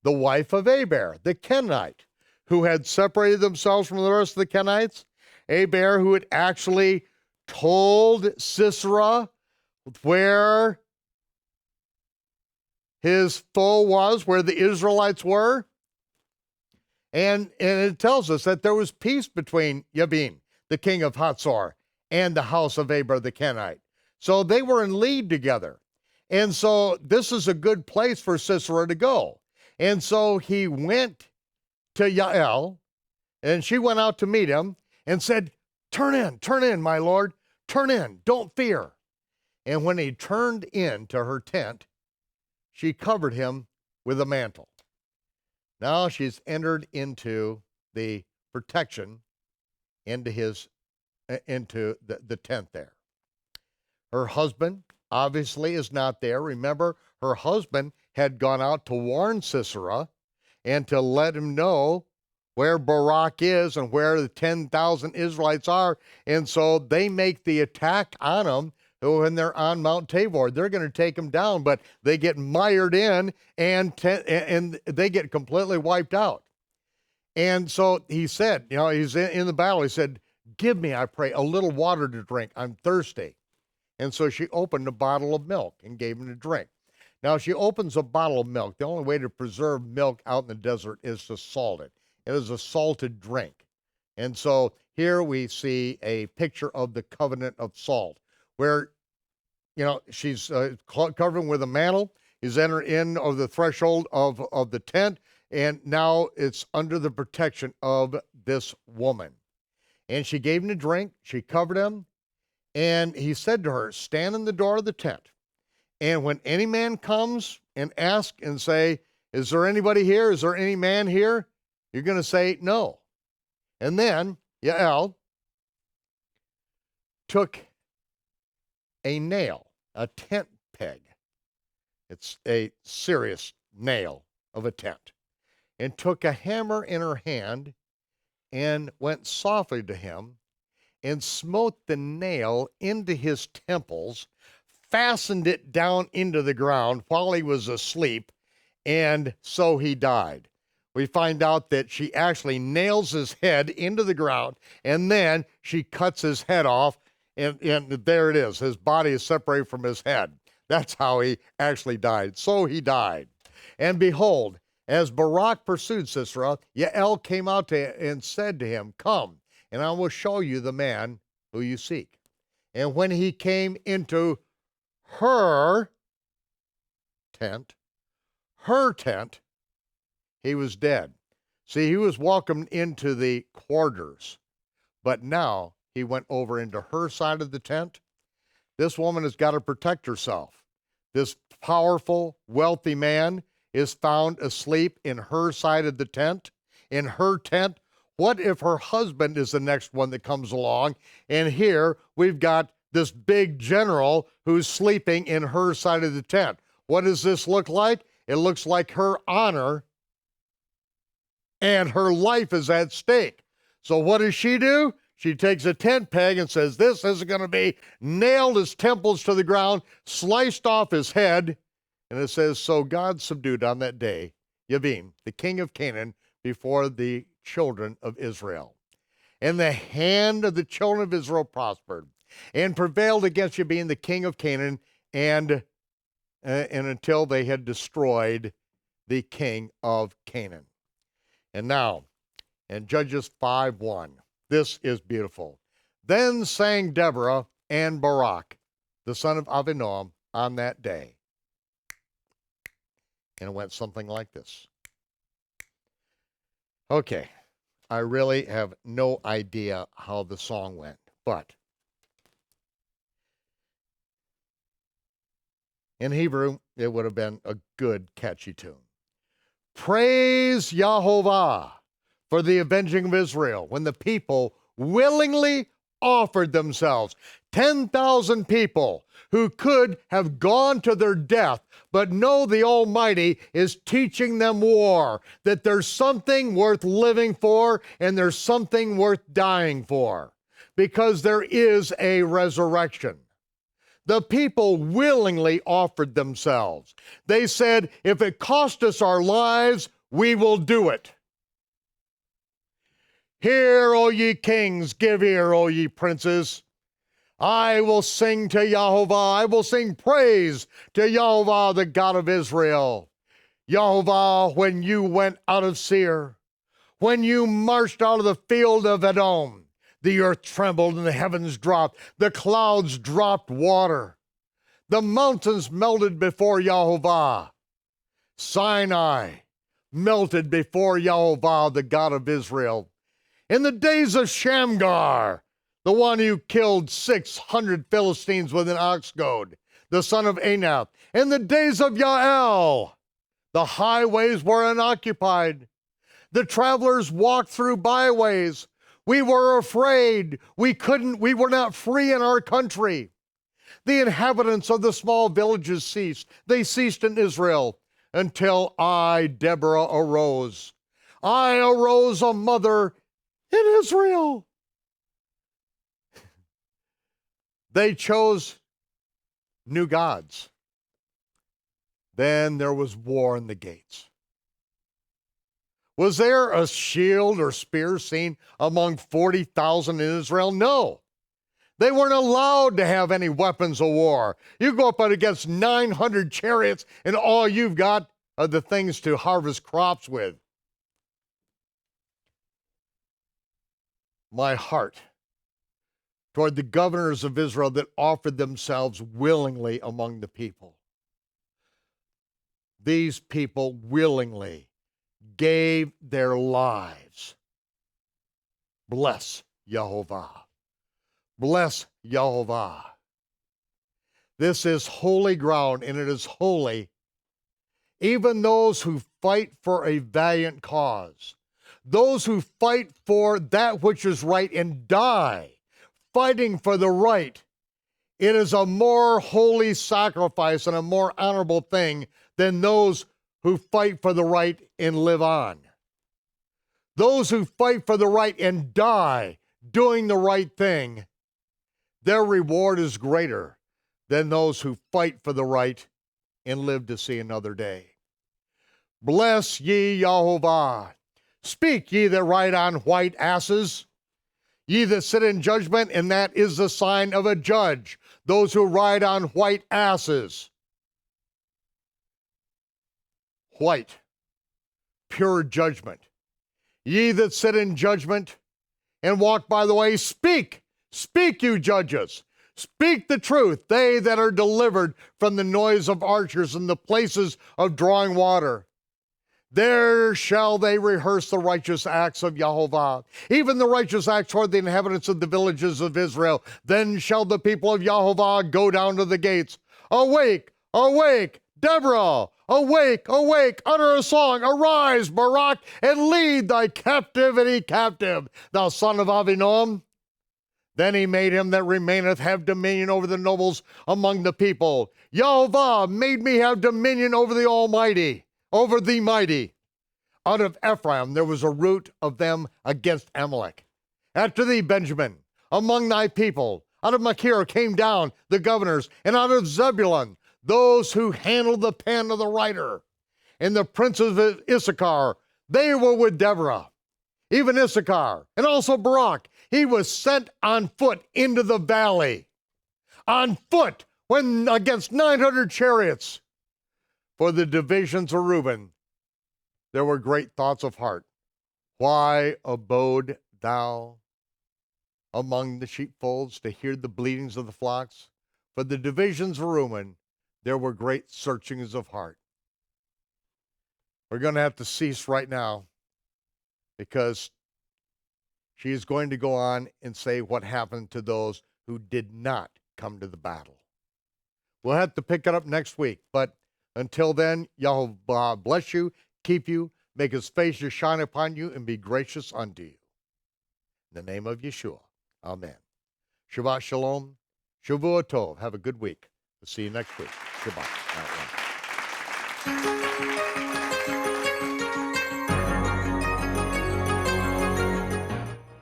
Speaker 1: the wife of Eber, the Canaanite, who had separated themselves from the rest of the Canaanites. Eber, who had actually told Sisera where his foe was, where the Israelites were. And it tells us that there was peace between Jabin, the king of Hatzor, and the house of Eber the Canaanite. So they were in league together. And so this is a good place for Sisera to go. And so he went to Jael, and she went out to meet him and said, turn in, my lord, turn in, don't fear." And when he turned into her tent, she covered him with a mantle. Now she's entered into the protection into the tent there. Her husband obviously is not there. Remember, her husband had gone out to warn Sisera and to let him know where Barak is and where the 10,000 Israelites are. And so they make the attack on him when they're on Mount Tabor. They're going to take him down, but they get mired in and they get completely wiped out. And so he said, he's in the battle, he said, "Give me, I pray, a little water to drink. I'm thirsty." And so she opened a bottle of milk and gave him to drink. Now, she opens a bottle of milk. The only way to preserve milk out in the desert is to salt it. It is a salted drink. And so here we see a picture of the covenant of salt, where, she's covered with a mantle. He's entered in of the threshold of the tent, and now it's under the protection of this woman. And she gave him a drink, she covered him, and he said to her, stand in the door of the tent. And when any man comes and asks and say, is there anybody here? Is there any man here? You're going to say no. And then Jael took a nail, a tent peg. It's a serious nail of a tent. And took a hammer in her hand and went softly to him and smote the nail into his temples, fastened it down into the ground while he was asleep, and so he died. We find out that she actually nails his head into the ground, and then she cuts his head off, and there it is. His body is separated from his head. That's how he actually died. So he died. And behold, as Barak pursued Sisera, Jael came out and said to him, come, and I will show you the man who you seek. And when he came into her tent, he was dead. See, he was welcomed into the quarters, but now he went over into her side of the tent. This woman has got to protect herself. This powerful, wealthy man is found asleep in her side of the tent, in her tent. What if her husband is the next one that comes along? And here we've got this big general who's sleeping in her side of the tent. What does this look like? It looks like her honor and her life is at stake. So what does she do? She takes a tent peg and says, this is going to be nailed his temples to the ground, sliced off his head. And it says, so God subdued on that day Jabin, the king of Canaan, before the children of Israel. And the hand of the children of Israel prospered and prevailed against Jabin, the king of Canaan, and until they had destroyed the king of Canaan. And now, in Judges 5:1, this is beautiful. Then sang Deborah and Barak, the son of Abinoam, on that day. And it went something like this. Okay, I really have no idea how the song went, but in Hebrew, it would have been a good, catchy tune. Praise Yahovah for the avenging of Israel, when the people willingly offered themselves. 10,000 people who could have gone to their death, but know the Almighty is teaching them war, that there's something worth living for and there's something worth dying for, because there is a resurrection. The people willingly offered themselves. They said, if it cost us our lives, we will do it. Hear, O ye kings, give ear, O ye princes. I will sing to Yahovah, I will sing praise to Yahovah, the God of Israel. Yahovah, when you went out of Seir, when you marched out of the field of Edom, the earth trembled and the heavens dropped, the clouds dropped water. The mountains melted before Yahovah. Sinai melted before Yahovah, the God of Israel. In the days of Shamgar, the one who killed 600 Philistines with an ox goad, the son of Anath. In the days of Jael, the highways were unoccupied. The travelers walked through byways. We were afraid. We were not free in our country. The inhabitants of the small villages ceased. They ceased in Israel until I, Deborah, arose. I arose a mother in Israel. They chose new gods. Then there was war in the gates. Was there a shield or spear seen among 40,000 in Israel? No. They weren't allowed to have any weapons of war. You go up against 900 chariots and all you've got are the things to harvest crops with. My heart toward the governors of Israel that offered themselves willingly among the people. These people willingly gave their lives. Bless Yehovah. Bless Yehovah. This is holy ground, and it is holy. Even those who fight for a valiant cause, those who fight for that which is right and die fighting for the right, it is a more holy sacrifice and a more honorable thing than those who fight for the right and live on. Those who fight for the right and die doing the right thing, their reward is greater than those who fight for the right and live to see another day. Bless ye Yehovah. Speak, ye that ride on white asses, ye that sit in judgment, and that is the sign of a judge, those who ride on white asses. White, pure judgment. Ye that sit in judgment and walk by the way, speak, speak, you judges. Speak the truth, they that are delivered from the noise of archers and the places of drawing water. There shall they rehearse the righteous acts of Yehovah, even the righteous acts toward the inhabitants of the villages of Israel. Then shall the people of Yehovah go down to the gates. Awake, awake, Deborah, awake, awake, utter a song, arise, Barak, and lead thy captivity captive, thou son of Avinoam. Then he made him that remaineth have dominion over the nobles among the people. Yehovah made me have dominion over the Almighty, over the mighty. Out of Ephraim there was a root of them against Amalek. After thee, Benjamin, among thy people, out of Machir came down the governors, and out of Zebulun those who handled the pen of the writer. And the princes of Issachar, they were with Deborah. Even Issachar, and also Barak, he was sent on foot into the valley. On foot, when against 900 chariots. For the divisions of Reuben, there were great thoughts of heart. Why abode thou among the sheepfolds to hear the bleatings of the flocks? For the divisions of Reuben, there were great searchings of heart. We're going to have to cease right now because she is going to go on and say what happened to those who did not come to the battle. We'll have to pick it up next week, but until then, Yahweh bless you, keep you, make his face to shine upon you, and be gracious unto you. In the name of Yeshua, amen. Shabbat shalom, Shavuot tov. Have a good week. We'll see you next week. Shabbat.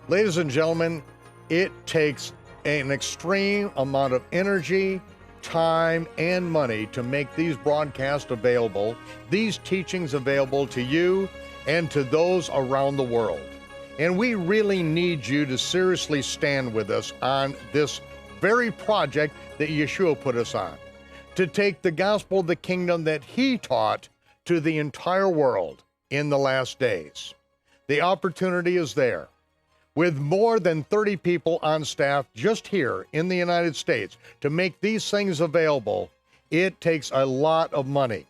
Speaker 1: Ladies and gentlemen, it takes an extreme amount of energy, time, and money to make these broadcasts available, these teachings available to you and to those around the world. And we really need you to seriously stand with us on this very project that Yeshua put us on, to take the gospel of the kingdom that he taught to the entire world in the last days. The opportunity is there. With more than 30 people on staff just here in the United States to make these things available, it takes a lot of money,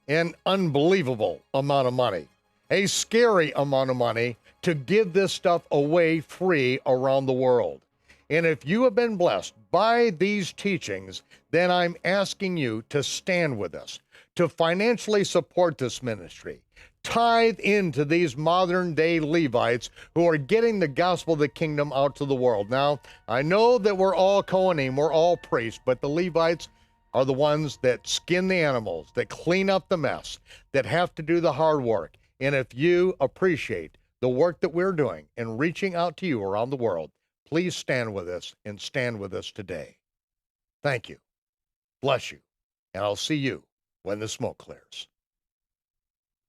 Speaker 1: an unbelievable amount of money, a scary amount of money to give this stuff away free around the world. And if you have been blessed by these teachings, then I'm asking you to stand with us, to financially support this ministry. Tithe into these modern day Levites who are getting the gospel of the kingdom out to the world. Now, I know that we're all Kohanim, we're all priests, but the Levites are the ones that skin the animals, that clean up the mess, that have to do the hard work. And if you appreciate the work that we're doing and reaching out to you around the world, please stand with us and stand with us today. Thank you. Bless you. And I'll see you when the smoke clears.